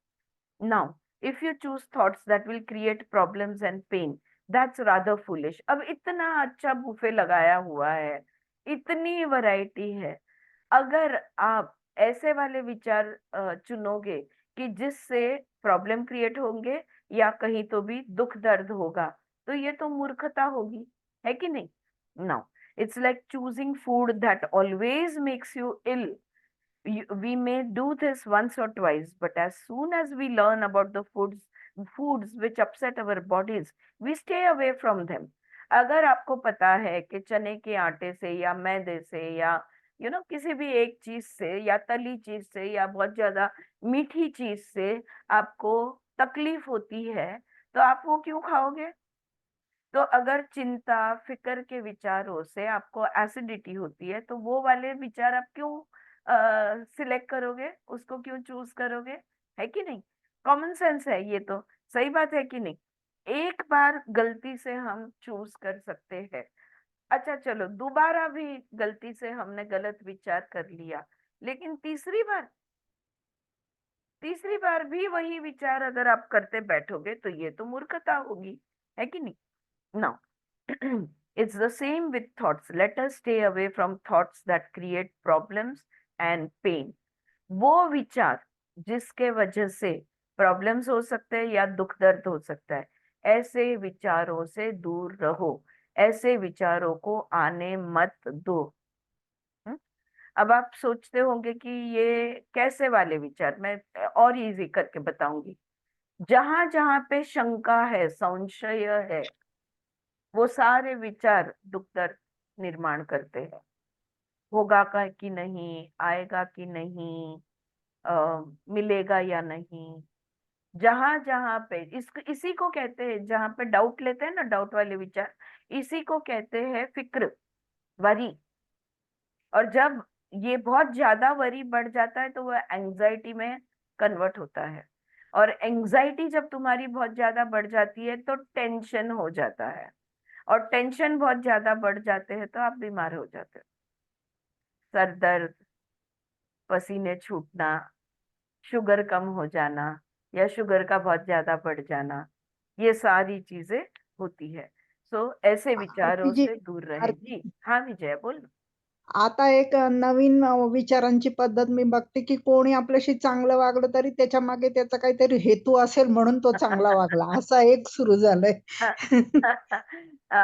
Now, if you choose thoughts that will create problems and pain, that's rather foolish. अब इतना अच्छा बुफे लगाया हुआ है, इतनी वैरायटी है, अगर आप ऐसे वाले विचार चुनोगे कि जिससे प्रॉब्लम क्रिएट होंगे या कहीं तो भी दुख दर्द होगा, तो ये तो मूर्खता होगी, है कि नहीं? Now it's like choosing food that always makes you ill. We may do this once or twice, but as soon as we learn about the foods which upset our bodies, we stay away from them. अगर आपको पता है कि चने के आटे से या मैदे से या किसी भी एक चीज से या तली चीज से या बहुत ज्यादा मीठी चीज से आपको तकलीफ होती है, तो आप वो क्यों खाओगे? तो अगर चिंता फिक्र के विचारों से आपको एसिडिटी होती है, तो वो वाले विचार आप क्यों सिलेक्ट करोगे, उसको क्यों चूज करोगे? है कि नहीं? कॉमन सेंस है ये तो, सही बात है कि नहीं? एक बार गलती से हम चूज कर सकते हैं, अच्छा चलो दोबारा भी गलती से हमने गलत विचार कर लिया, लेकिन तीसरी बार भी वही विचार अगर आप करते बैठोगे तो ये तो मूर्खता होगी, है कि नहीं? Now, it's the same with thoughts. Let us stay away from thoughts that create problems and pain. वो विचार जिसके वजह से प्रॉब्लम्स हो सकते हैं या दुख दर्द हो सकता है, ऐसे विचारों से दूर रहो, ऐसे विचारों को आने मत दो। हम्म? अब आप सोचते होंगे कि ये कैसे वाले विचार, मैं और इजी करके बताऊंगी। जहां जहां पे शंका है, संशय है, वो सारे विचार दुख दर्द निर्माण करते हैं। होगा का कि नहीं, आएगा कि नहीं, मिलेगा या नहीं। जहां जहां पे इसी को कहते हैं, जहां पे डाउट लेते हैं ना, डाउट वाले विचार, इसी को कहते हैं फिक्र, वरी। और जब ये बहुत ज्यादा वरी बढ़ जाता है तो वह एंजाइटी में कन्वर्ट होता है। और एंजाइटी जब तुम्हारी बहुत ज्यादा बढ़ जाती है तो टेंशन हो जाता है। और टेंशन बहुत ज्यादा बढ़ जाते हैं तो आप बीमार हो जाते हो। सर दर्द, पसीने छूटना, शुगर कम हो जाना, या शुगर का बहुत ज्यादा बढ़ जाना, ये सारी चीजें होती है। सो ऐसे विचारों आरती जी, से दूर रहे जी। हाँ विजय बोल। आता एक नवीन विचारांची पद्धत मी बघते, की कोणी आपल्याशी चांगलं वागलं तरी त्याच्या मागे त्याचा काहीतरी हेतू असेल म्हणून तो चांगला वागला, असा एक सुरू झालंय. हाँ,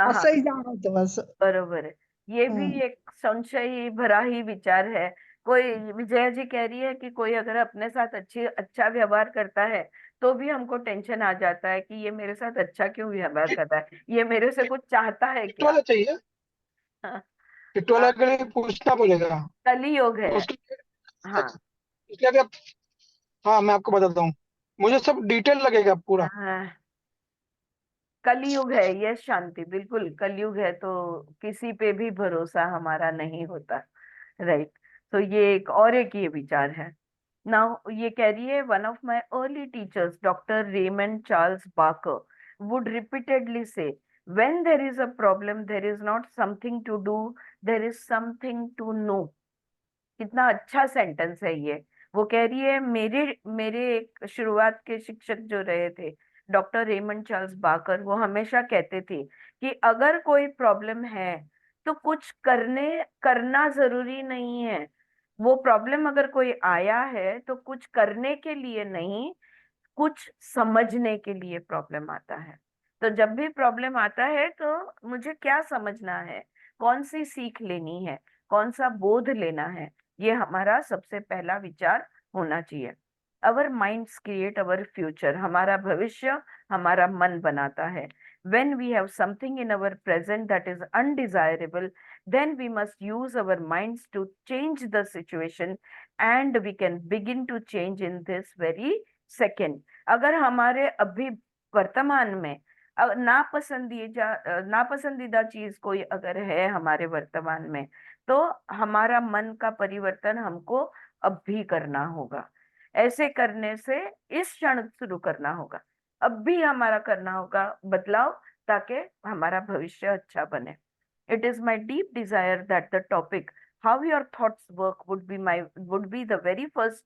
असंही जाणवतं असं. बरोबर है। ये भी हं. एक संशय भरा ही विचार है। कोई, विजया जी कह रही है कि कोई अगर अपने साथ अच्छा व्यवहार करता है तो भी हमको टेंशन आ जाता है कि ये मेरे साथ अच्छा क्यों व्यवहार कर रहा है, ये मेरे से कुछ चाहता है किट क्या। वाला चाहिए, हाँ, किट वाला के लिए पूछना पड़ेगा कलियुग है। उसके हाँ। इसके लिए. हाँ, मैं आपको बताता हूँ, मुझे सब डिटेल लगेगा पूरा. हाँ, कलयुग है, ये शांति, बिल्कुल कलयुग है, तो किसी पे भी भरोसा हमारा नहीं होता। राइट। तो ये एक ये विचार है। नाउ ये कह रही है, one of my early teachers doctor Raymond Charles Barker would repeatedly say, when there is a problem there is not something to do, there is something to know. कितना अच्छा सेंटेंस है ये। वो कह रही है, मेरे मेरे एक शुरुआत के शिक्षक जो रहे थे, डॉक्टर रेमंड चार्ल्स बाकर, वो हमेशा कहते थे कि अगर कोई प्रॉब्लम है तो कुछ करना जरूरी नहीं है। वो प्रॉब्लम अगर कोई आया है तो कुछ करने के लिए नहीं, कुछ समझने के लिए प्रॉब्लम आता है। तो जब भी प्रॉब्लम आता है तो मुझे क्या समझना है, कौन सी सीख लेनी है, कौन सा बोध लेना है, ये हमारा सबसे पहला विचार होना चाहिए। अवर माइंड्स क्रिएट अवर फ्यूचर, हमारा भविष्य हमारा मन बनाता है। when we have something in our present that is undesirable, then we must use our minds to change the situation, and we can begin to change in this very second। अगर हमारे अभी वर्तमान में नापसंदीदा चीज कोई अगर है हमारे वर्तमान में, तो हमारा मन का परिवर्तन हमको अब भी करना होगा। ऐसे करने से इस क्षण शुरू करना होगा, अब भी हमारा करना होगा बदलाव, ताकि हमारा भविष्य अच्छा बने। It is my deep desire that the topic how your thoughts work would be the very first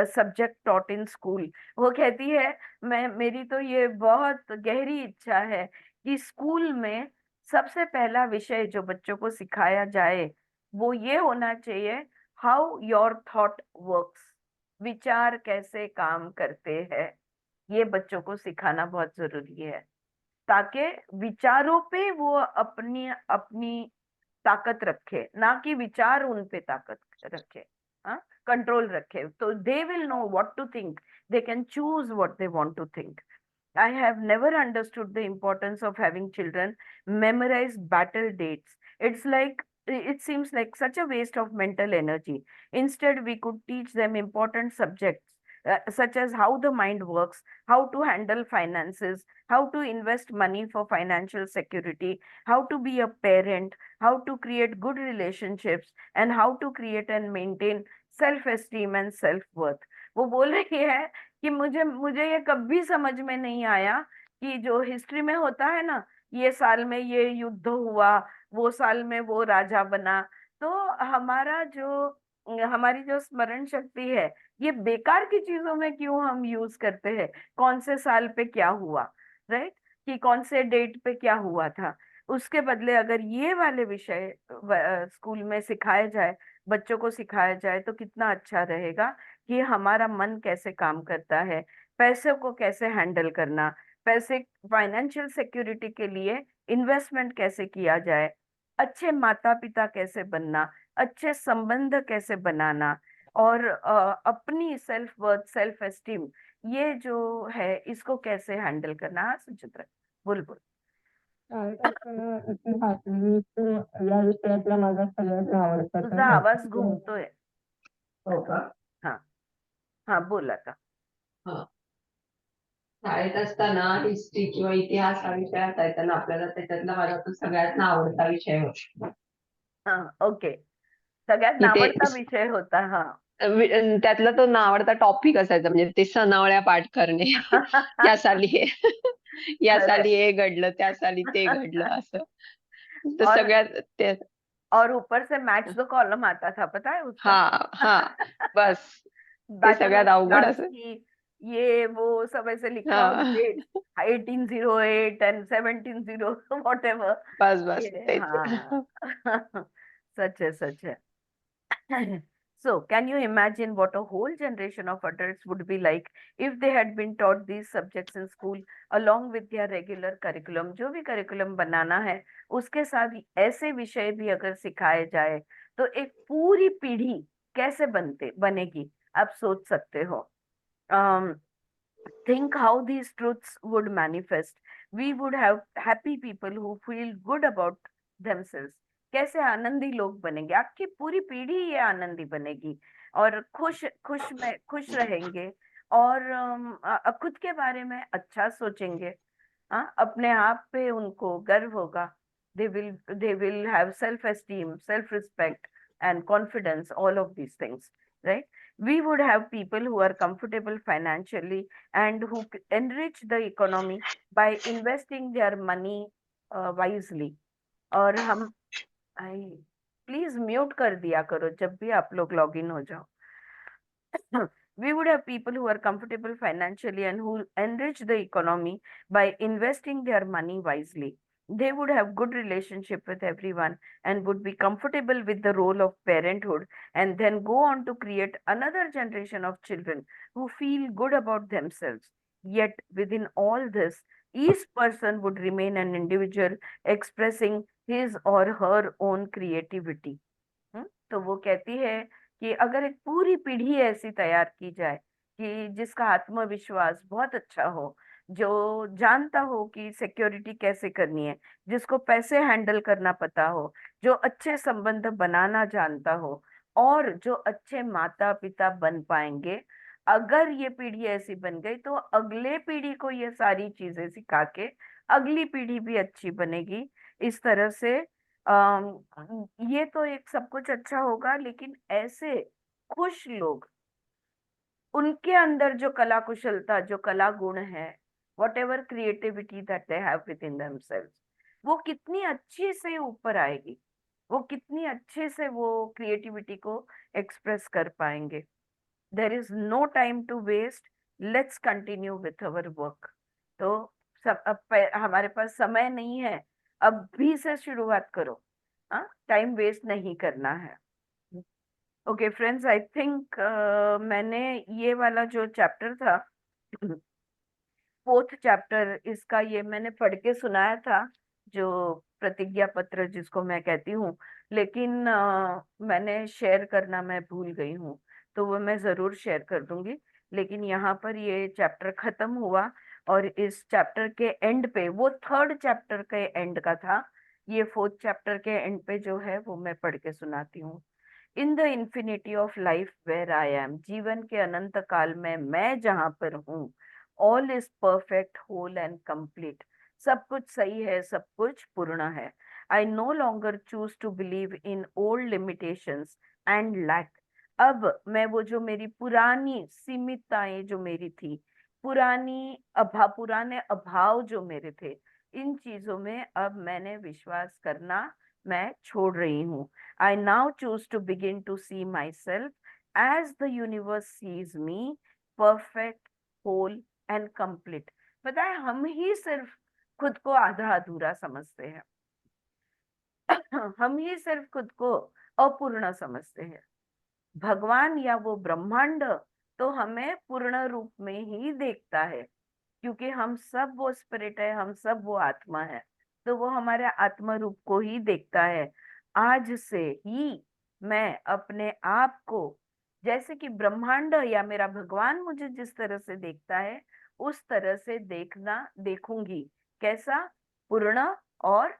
subject taught in school। वो कहती है, मैं मेरी तो ये बहुत गहरी इच्छा है कि स्कूल में सबसे पहला विषय जो बच्चों को सिखाया जाए वो ये होना चाहिए, हाउ योर थॉट वर्क्स, विचार कैसे काम करते हैं। ये बच्चों को सिखाना बहुत जरूरी है, ताकि विचारों पे वो अपनी अपनी ताकत रखे, ना कि विचार उन पे ताकत रखे, हाँ, कंट्रोल रखे। तो they will know what to think, they can choose what they want to think. I have never understood the importance of having children memorize battle dates. It seems like such a waste of mental energy. Instead, we could teach them important subjects such as how the mind works, how to handle finances, how to invest money for financial security, how to be a parent, how to create good relationships, and how to create and maintain self-esteem and self-worth। वो बोल रही है कि मुझे मुझे ये कभी समझ में नहीं आया कि जो हिस्ट्री में होता है ना, ये साल में ये युद्ध हुआ, वो साल में वो राजा बना, तो हमारी जो स्मरण शक्ति है, ये बेकार की चीजों में क्यों हम यूज करते हैं। कौन से साल पे क्या हुआ, राइट, कि कौन से डेट पे क्या हुआ था। उसके बदले अगर ये वाले विषय स्कूल में सिखाए जाए, बच्चों को सिखाया जाए, तो कितना अच्छा रहेगा कि हमारा मन कैसे काम करता है, पैसे को कैसे हैंडल करना, पैसे, फाइनेंशियल सिक्योरिटी के लिए इन्वेस्टमेंट कैसे किया जाए, अच्छे माता पिता कैसे बनना, अच्छे संबंध कैसे बनाना, और अपनी सेल्फ वर्थ, सेल्फ एस्टीम, ये जो है इसको कैसे हैंडल करना। हाँ सुचित्रा, बोल बोल। शाळेत असताना इतिहास, या विषयातला माझा सगळ्यात आवडता तुझा तर आवाज होता. घुमतोय. हो का? हा. हा, बोल आता. हां. शाळेत असताना हिस्ट्री किंवा इतिहास हा विषय असायचा ना आपल्याला त्याच्यातला माझा तो सगळ्यात आवडता विषय होता. हा, ओके. सगळ्यात की ते आवडता विषय होता हा. त्यातला तो आवडता टॉपिक असायचा म्हणजे ते सनावळ्या पाठ करणे. या साली हे या खरंय. साली हे घडलं, त्या साली ते घडलं असं. तर और सगळ्यात ते और ऊपर से मैच द कॉलम आता था, पता है उसका? हां, हां. बस ते बैटल सगळ्यात ऑफ अवघड असं. प्लासी, ये वो सब ऐसे लिखा हो, हां. Date 1808 and 1700 whatever. बस ये तेच. हाँ. सच है, सच है. So, can you imagine what a whole generation of adults would be like if they had been taught these subjects in school along with their regular curriculum? जो भी curriculum बनाना है, उसके साथ ऐसे विषय भी अगर सिखाए जाए, तो एक पूरी पीढ़ी कैसे बनेगी, आप सोच सकते हो. um, think how these truths would manifest. We would have happy people who feel good about themselves. कैसे आनंदी लोग बनेंगे, आपकी पूरी पीढ़ी ये आनंदी बनेगी और खुश खुश में खुश रहेंगे और खुद के बारे में अच्छा सोचेंगे. हाँ, अपने आप पे उनको गर्व होगा. They will have self esteem, self respect and confidence, all of these things, right? We would have people who are comfortable financially and who enrich the economy by investing their money wisely. और हम आई please mute कर दिया करो जब भी आप लोग log in हो जाओ. We would have people who are comfortable financially and who enrich the economy by investing their money wisely. They would have good relationship with everyone and would be comfortable with the role of parenthood and then go on to create another generation of children who feel good about themselves. Yet within all this, each person would remain an individual expressing his or her own creativity. तो वो कहती है कि अगर एक पूरी पीढ़ी ऐसी तैयार की जाए कि जिसका आत्मविश्वास बहुत अच्छा हो, जो जानता हो कि सिक्योरिटी कैसे करनी है, जिसको पैसे हैंडल करना पता हो, जो अच्छे संबंध बनाना जानता हो और जो अच्छे माता पिता बन पाएंगे. अगर ये पीढ़ी ऐसी बन गई तो अगले पीढ़ी को ये सारी चीजें सिखा के अगली पीढ़ी भी अच्छी बनेगी. इस तरह से ये तो एक सब कुछ अच्छा होगा, लेकिन ऐसे खुश लोग, उनके अंदर जो कला कुशलता, जो कला गुण है, what ever creativity that they have with in themselves, वो कितनी अच्छे से ऊपर आएगी, वो कितनी अच्छे से वो क्रिएटिविटी को एक्सप्रेस कर पाएंगे. There is no time to waste. Let's continue with our work. तो हमारे पास समय नहीं है, अभी से शुरुआत करो. हाँ, टाइम वेस्ट नहीं करना है. ओके फ्रेंड्स, आई थिंक मैंने ये वाला जो चैप्टर था, फोर्थ चैप्टर, इसका ये मैंने पढ़ के सुनाया था, जो प्रतिज्ञा पत्र जिसको मैं कहती हूँ, लेकिन मैंने शेयर करना मैं भूल गई हूँ, तो वो मैं जरूर शेयर कर दूंगी. लेकिन यहाँ पर ये चैप्टर खत्म हुआ और इस चैप्टर के एंड पे, वो थर्ड चैप्टर के एंड का था, ये फोर्थ चैप्टर के एंड पे जो है वो मैं पढ़ के सुनाती हूँ. In the infinity of life where I am, जीवन के अनंत काल में मैं जहां पर हूँ, all is perfect, whole and complete. सब कुछ सही है, सब कुछ पूर्ण है. I no longer choose to believe in old limitations and lack. अब मैं वो जो मेरी पुरानी सीमितताएं जो मेरी थी, पुराने अभाव जो मेरे थे, इन चीजों में अब मैंने विश्वास करना मैं छोड़ रही हूँ. I now choose to begin to see myself as the universe sees me, perfect, whole and complete. पता है, हम ही सिर्फ खुद को आधा अधूरा समझते हैं. हम ही सिर्फ खुद को अपूर्ण समझते हैं. भगवान या वो ब्रह्मांड तो हमें पूर्ण रूप में ही देखता है, क्योंकि हम सब वो स्पिरिट है, हम सब वो आत्मा है, तो वो हमारे आत्मा रूप को ही देखता है. आज से ही मैं अपने आप को, जैसे कि ब्रह्मांड या मेरा भगवान मुझे जिस तरह से देखता है, उस तरह से देखूंगी. कैसा? पूर्ण or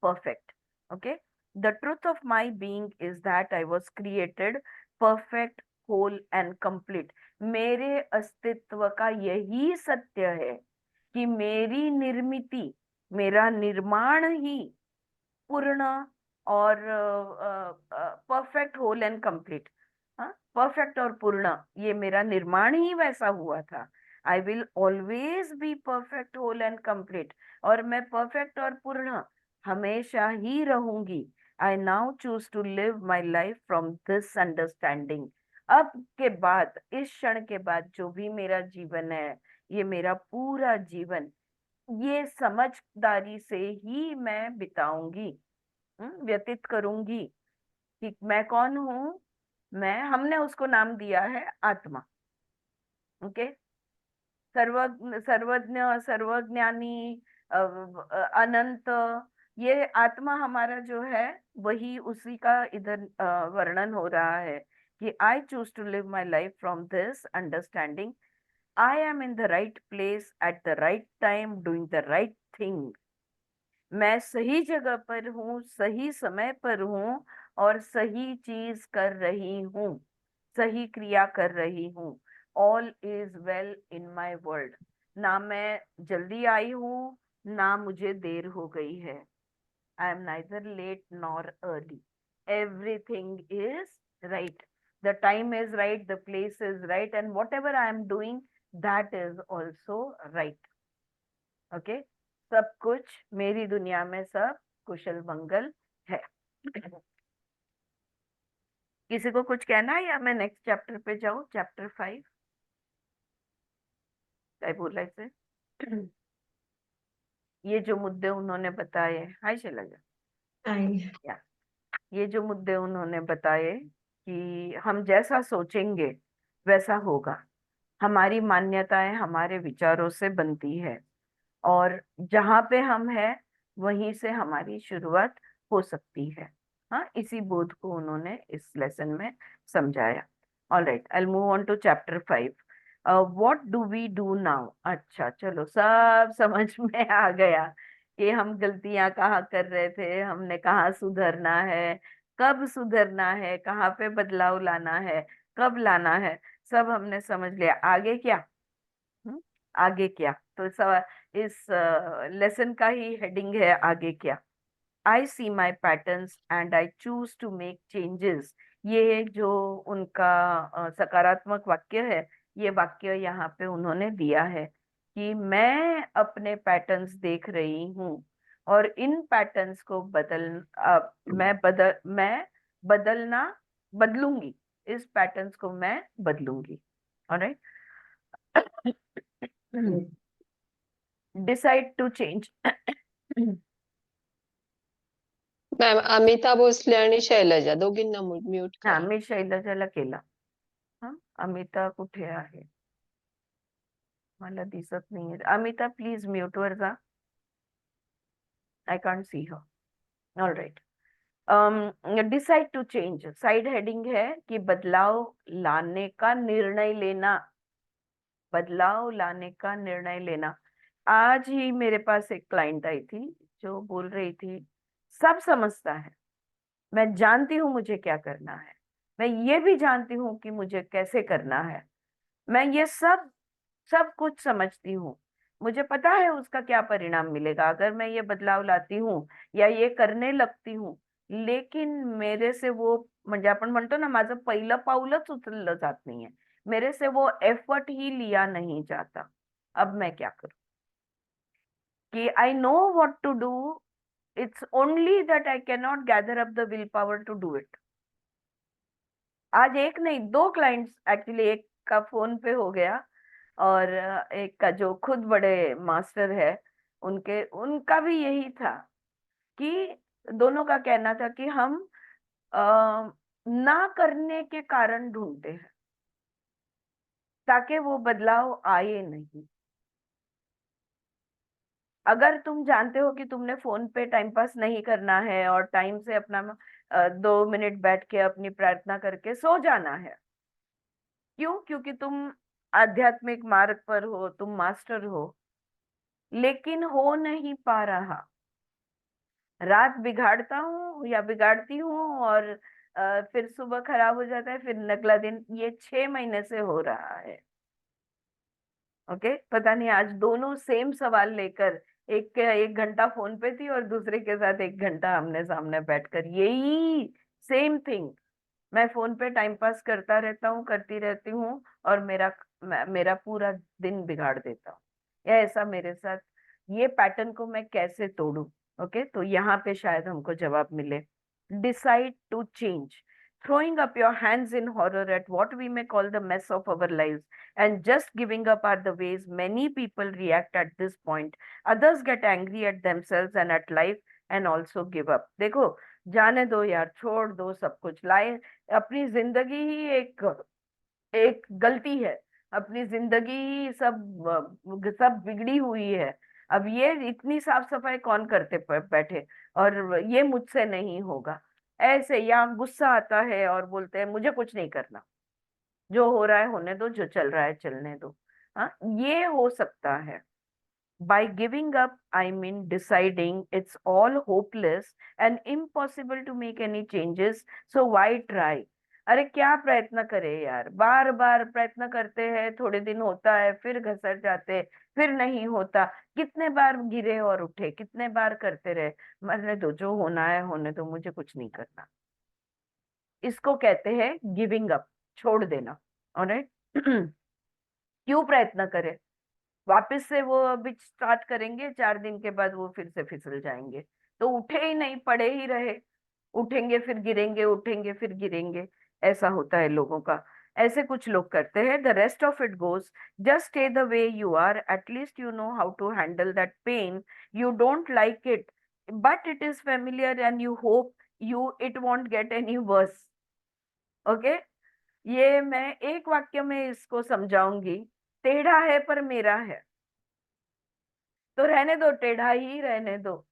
perfect. Okay, the truth of my being is that I was created perfect, whole and complete. मेरे अस्तित्व का यही सत्य है कि मेरी निर्मिति, मेरा निर्माण ही पूर्ण और परफेक्ट, होल एंड कंप्लीट, हाँ, परफेक्ट और पूर्ण, ये मेरा निर्माण ही वैसा हुआ था. I will always be perfect, whole and complete. और मैं परफेक्ट और पूर्ण हमेशा ही रहूंगी. I now choose to live my life from this understanding. अब के बाद, इस क्षण के बाद जो भी मेरा जीवन है, ये मेरा पूरा जीवन ये समझदारी से ही मैं बिताऊंगी, व्यतीत करूंगी. कि मैं कौन हूं? मैं, हमने उसको नाम दिया है आत्मा. ओके, सर्वज्ञ, सर्वज्ञानी, अनंत, ये आत्मा हमारा जो है वही उसी का इधर वर्णन हो रहा है कि I choose to live my life from this understanding. I am in the right place at the right time doing the right thing. मैं सही जगह पर हूँ, सही समय पर हूँ और सही चीज कर रही हूँ, सही क्रिया कर रही हूँ. All is well in my world. ना मैं जल्दी आई हूँ, ना मुझे देर हो गई है. I am neither late nor early. Everything is right. The time is right, the place is right, and whatever I am doing that is also right. Okay, सब कुछ मेरी दुनिया में सब कुशल मंगल है. किसी को कुछ कहना है या मैं नेक्स्ट चैप्टर पे जाऊं? चैप्टर 5 क्या बोला इसे? ये जो मुद्दे उन्होंने बताए, हाय शैलजा, या ये जो मुद्दे उन्होंने बताए कि हम जैसा सोचेंगे वैसा होगा. हमारी मान्यताएं हमारे विचारों से बनती है और जहां पे हम हैं वहीं से हमारी शुरुआत हो सकती है. हाँ, इसी बोध को उन्होंने इस लेसन में समझाया. Alright, I will move on to chapter 5. What do we do now. अच्छा, चलो, सब समझ में आ गया कि हम गलतियां कहाँ कर रहे थे, हमने कहाँ सुधरना है, कब सुधरना है, कहाँ पे बदलाव लाना है, कब लाना है, सब हमने समझ लिया. आगे क्या? हम्म, आगे क्या? तो इस लेसन का ही हेडिंग है आगे क्या. I see my patterns and I choose to make changes. ये जो उनका सकारात्मक वाक्य है, ये वाक्य यहाँ पे उन्होंने दिया है कि मैं अपने पैटर्न्स देख रही हूँ और इन पैटर्न्स को मैं बदलना, बदलूंगी. इस पैटर्न्स को मैं बदलूंगी. Alright. Decide to change. Ma'am Amita Bhosale आणि शैलजा दोघींना म्यूट हा, करा. मी शैलजाला केला. हा, अमिता कुठे आहे? मला दिसत नाहीये. अमिता प्लीज म्यूट वर जा. I can't see her. All right. Decide to change, side heading है कि बदलाव लाने का निर्णय लेना. बदलाव लाने का निर्णय लेना. आज ही मेरे पास एक क्लाइंट आई थी जो बोल रही थी, सब समझता है, मैं जानती हूँ मुझे क्या करना है, मैं ये भी जानती हूँ कि मुझे कैसे करना है, मैं ये सब सब कुछ समझती हूँ, मुझे पता है उसका क्या परिणाम मिलेगा अगर मैं ये बदलाव लाती हूँ या ये करने लगती हूँ. लेकिन मेरे से वो, म्हणजे आपण म्हणतो ना, माझं पहिलं पाऊलच उचललं जात नाहीये, मेरे से वो एफर्ट ही लिया नहीं जाता. अब मैं क्या करूं? कि I know what to do, it's only that I can not gather up the will power to do it. आज एक नहीं, दो क्लाइंट्स एक्चुअली, एक का फोन पे हो गया और एक का जो खुद बड़े मास्टर है, उनके उनका भी यही था कि दोनों का कहना था कि हम ना करने के कारण ढूंढते हैं ताकि वो बदलाव आए नहीं. अगर तुम जानते हो कि तुमने फोन पे टाइम पास नहीं करना है और टाइम से अपना 2 मिनट बैठ के अपनी प्रार्थना करके सो जाना है, क्यों? क्योंकि तुम आध्यात्मिक मार्ग पर हो, तुम मास्टर हो, लेकिन हो नहीं पा रहा. रात बिगाड़ता हूँ या बिगाड़ती हूँ, और फिर सुबह खराब हो जाता है, फिर अगला दिन। ये 6 महीने से हो रहा है। ओके, पता नहीं आज दोनों सेम सवाल लेकर, एक के 1 घंटा फोन पे थी और दूसरे के साथ 1 घंटा आमने सामने बैठकर यही सेम थिंग। मैं फोन पे टाइम पास करता रहता हूँ, करती रहती हूँ, और मेरा पूरा दिन बिगाड़ देता हूँ, या ऐसा मेरे साथ। ये पैटर्न को मैं कैसे तोड़ूं? ओके, तो यहाँ पे शायद हमको जवाब मिले। Decide to change, throwing up your hands in horror at what we may call the mess of our lives, and just giving up are the ways many people react at this point. Others get angry at themselves and at life and also give up. देखो, जाने दो यार, छोड़ दो सब कुछ। लाए अपनी जिंदगी ही एक एक गलती है, अपनी जिंदगी ही सब बिगड़ी हुई है। अब ये इतनी साफ सफाई कौन करते बैठे, और ये मुझसे नहीं होगा ऐसे। या गुस्सा आता है और बोलते हैं मुझे कुछ नहीं करना, जो हो रहा है होने दो, जो चल रहा है चलने दो। हाँ, ये हो सकता है। By giving up, I mean deciding it's all hopeless and impossible to make any changes, so why try? अरे क्या प्रयत्न करे यार, बार बार प्रयत्न करते हैं, थोड़े दिन होता है, फिर घसर जाते, फिर नहीं होता। कितने बार गिरे और उठे, कितने बार करते रहे। मरने दो, जो होना है होने दो, मुझे कुछ नहीं करना। इसको कहते हैं गिविंग अप, छोड़ देना। ऑलराइट। क्यों प्रयत्न करें? वापस से वो अभी स्टार्ट करेंगे, 4 दिन के बाद वो फिर से फिसल जाएंगे। तो उठे ही नहीं, पड़े ही रहे। उठेंगे फिर गिरेंगे, उठेंगे फिर गिरेंगे। ऐसा होता है लोगों का। ऐसे कुछ लोग करते हैं। The rest of it goes, just stay the way you are, at least you know how to handle that pain. You don't like it, but it is familiar and you hope you it won't get any worse. Okay, ये मैं एक वाक्य में इसको समझाऊंगी। टेढ़ा है पर मेरा है, तो रहने दो, टेढ़ा ही रहने दो।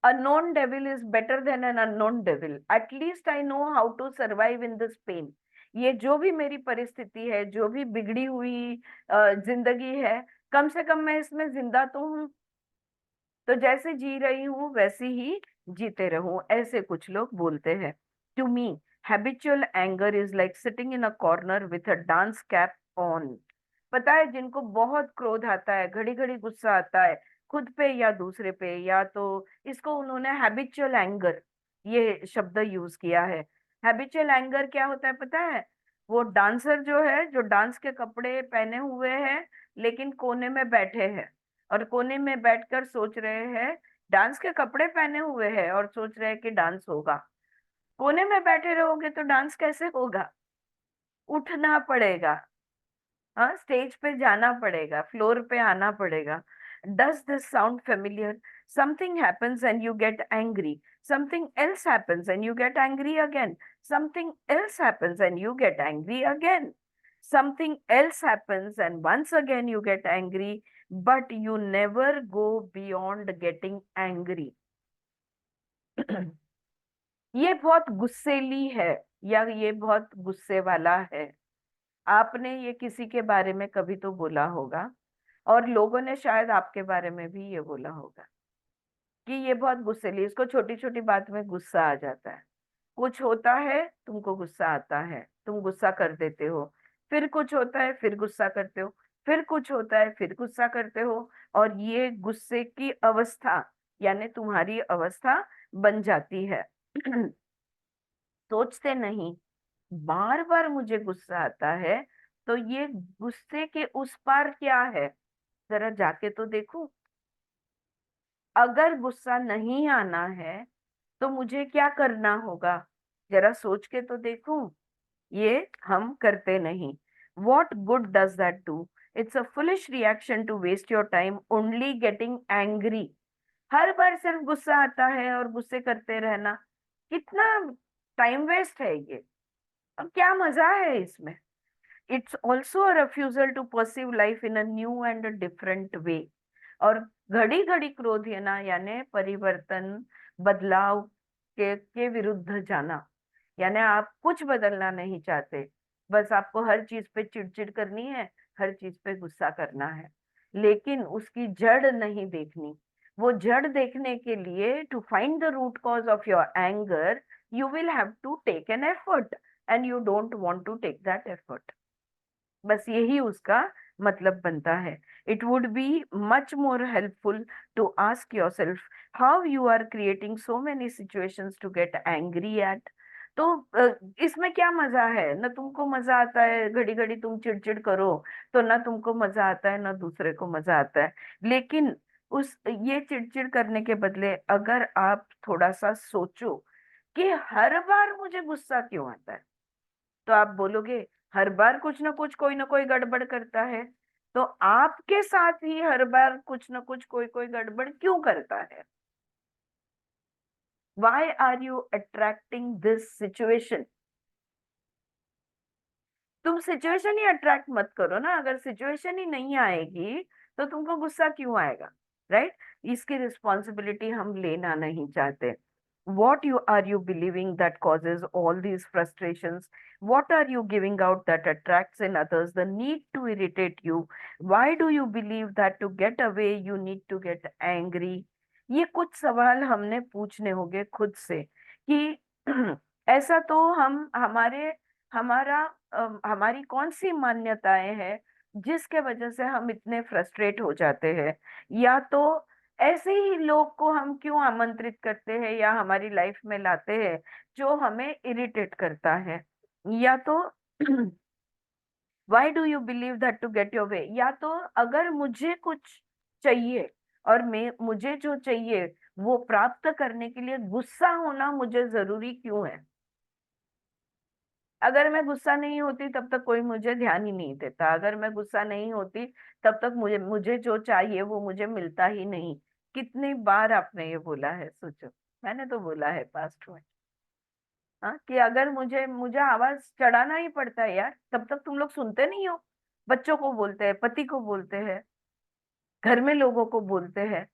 A known devil is better than an unknown devil. At least I know how to survive in this pain. ये जो भी मेरी परिस्थिति है, जो भी बिगड़ी हुई जिंदगी है, कम से कम मैं इसमें जिंदा तो हूँ। तो जैसे जी रही हूँ वैसे ही जीते रहूं, ऐसे कुछ लोग बोलते हैं। To me, habitual anger is like sitting in a corner with a dunce cap on. पता है, जिनको बहुत क्रोध आता है, घड़ी घड़ी गुस्सा आता है, खुद पे या दूसरे पे, या तो इसको उन्होंने हैबिचुअल एंगर ये शब्द यूज किया है। हैबिचुअल एंगर क्या होता है पता है? वो डांसर जो है, जो डांस के कपड़े पहने हुए हैं, लेकिन कोने में बैठे हैं, और कोने में बैठकर सोच रहे हैं, डांस के कपड़े पहने हुए हैं और सोच रहे हैं कि डांस होगा। कोने में बैठे रहोगे तो डांस कैसे होगा? उठना पड़ेगा, हाँ, स्टेज पे जाना पड़ेगा, फ्लोर पे आना पड़ेगा। Does this sound familiar? Something happens and you get angry, something else happens and you get angry again, something else happens and you get angry again, something else happens and once again you get angry, but you never go beyond getting angry. ये बहुत गुस्सेली है, या ये बहुत गुस्से वाला है। आपने ये किसी के बारे में कभी तो बोला होगा, और लोगों ने शायद आपके बारे में भी ये बोला होगा कि ये बहुत गुस्सेली, इसको छोटी छोटी बात में गुस्सा आ जाता है। कुछ होता है, तुमको गुस्सा आता है, तुम गुस्सा कर देते हो। फिर कुछ होता है, फिर गुस्सा करते हो। फिर कुछ होता है, फिर गुस्सा करते हो। और ये गुस्से की अवस्था, यानी तुम्हारी अवस्था बन जाती है। सोचते नहीं, बार बार मुझे गुस्सा आता है, तो ये गुस्से के उस पार क्या है, जरा जाके तो देखूं। अगर गुस्सा नहीं आना है तो मुझे क्या करना होगा, जरा सोच के तो देखूं। ये हम करते नहीं। What good does that do? It's a foolish reaction to waste your time only getting angry. हर बार सिर्फ गुस्सा आता है और गुस्से करते रहना, कितना टाइम वेस्ट है ये, और क्या मजा है इसमें? It's also a refusal to perceive life in a new and different way. और घड़ी घड़ी क्रोध है ना, यानी परिवर्तन, बदलाव के विरुद्ध जाना। यानी आप कुछ बदलना नहीं चाहते, बस आपको हर चीज पे चिड़चिड़ करनी है, हर चीज पे गुस्सा करना है, लेकिन उसकी जड़ नहीं देखनी। वो जड़ देखने के लिए, to find the root cause of your anger, you will have to take an effort and you don't want to take that effort. बस यही उसका मतलब बनता है। It would be much more helpful to ask yourself how you are creating so many situations to get angry at. तो इसमें क्या मजा है? ना तुमको मजा आता है, घड़ी घड़ी तुम चिड़चिड़ करो तो ना तुमको मजा आता है ना दूसरे को मजा आता है। लेकिन उस ये चिड़चिड़ करने के बदले अगर आप थोड़ा सा सोचो कि हर बार मुझे गुस्सा क्यों आता है, तो आप बोलोगे हर बार कुछ ना कोई गड़बड़ करता है। तो आपके साथ ही हर बार कुछ ना कुछ कोई गड़बड़ क्यों करता है? Why are you attracting this situation? तुम सिचुएशन ही अट्रैक्ट मत करो ना। अगर सिचुएशन ही नहीं आएगी तो तुमको गुस्सा क्यों आएगा? राइट? इसकी रिस्पॉन्सिबिलिटी हम लेना नहीं चाहते। What are you believing that causes all these frustrations? What are you giving out that attracts in others the need to irritate you? Why do you believe that to get away you need to get angry? ये कुछ सवाल हमने पूछने होंगे खुद से कि ऐसा तो हम हमारा हमारी कौन सी मान्यताएं हैं जिसके वजह से हम इतने फ्रस्ट्रेट हो जाते हैं, या तो ऐसे ही लोग को हम क्यों आमंत्रित करते हैं या हमारी लाइफ में लाते हैं जो हमें इरिटेट करता है, या तो why do you believe that to get your way, या तो अगर मुझे कुछ चाहिए और मुझे जो चाहिए वो प्राप्त करने के लिए गुस्सा होना मुझे जरूरी क्यों है? अगर मैं गुस्सा नहीं होती तब तक कोई मुझे ध्यान ही नहीं देता। अगर मैं गुस्सा नहीं होती तब तक मुझे मुझे जो चाहिए वो मुझे मिलता ही नहीं। कितनी बार आपने ये बोला है? सोचो, मैंने तो बोला है पास्ट में। हाँ, कि अगर मुझे मुझे आवाज चढ़ाना ही पड़ता है यार, तब तक तुम लोग सुनते नहीं हो। बच्चों को बोलते हैं, पति को बोलते हैं, घर में लोगों को बोलते हैं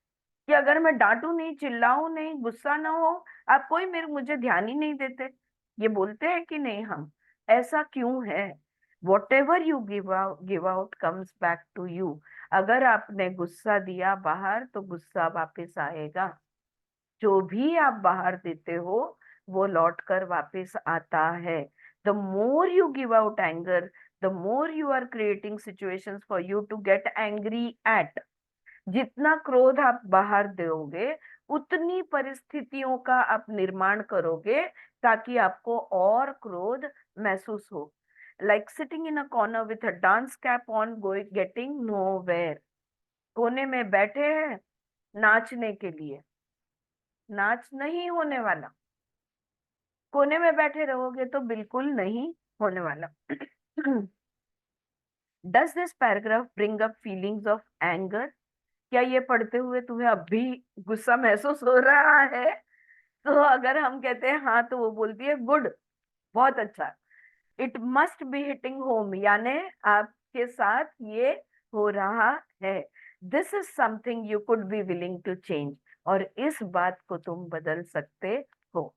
कि अगर मैं डांटू नहीं, चिल्लाऊं नहीं, गुस्सा ना हो, आप कोई मेरे मुझे ध्यान ही नहीं देते। ये बोलते हैं कि नहीं हम? ऐसा क्यों है? Whatever you give out comes back to you. अगर आपने गुस्सा दिया बाहर तो गुस्सा वापस आएगा। जो भी आप बाहर देते हो वो लौट कर वापस आता है। The more you give out anger, the more you are creating situations for you to get angry at. जितना क्रोध आप बाहर दोगे उतनी परिस्थितियों का आप निर्माण करोगे ताकि आपको और क्रोध महसूस हो। Like sitting in a corner with a dunce cap on, going getting nowhere. कोने में बैठे हैं नाचने के लिए, नाच नहीं होने वाला। कोने में बैठे रहोगे तो बिल्कुल नहीं होने वाला। Does this paragraph bring up feelings of anger? क्या ये पढ़ते हुए तुम्हें अब भी गुस्सा महसूस हो रहा है? तो अगर हम कहते हैं हाँ तो वो बोलती है गुड, बहुत अच्छा। It must be hitting home, यानी आपके साथ ये हो रहा है। This is something you could be willing to change. और इस बात को तुम बदल सकते हो।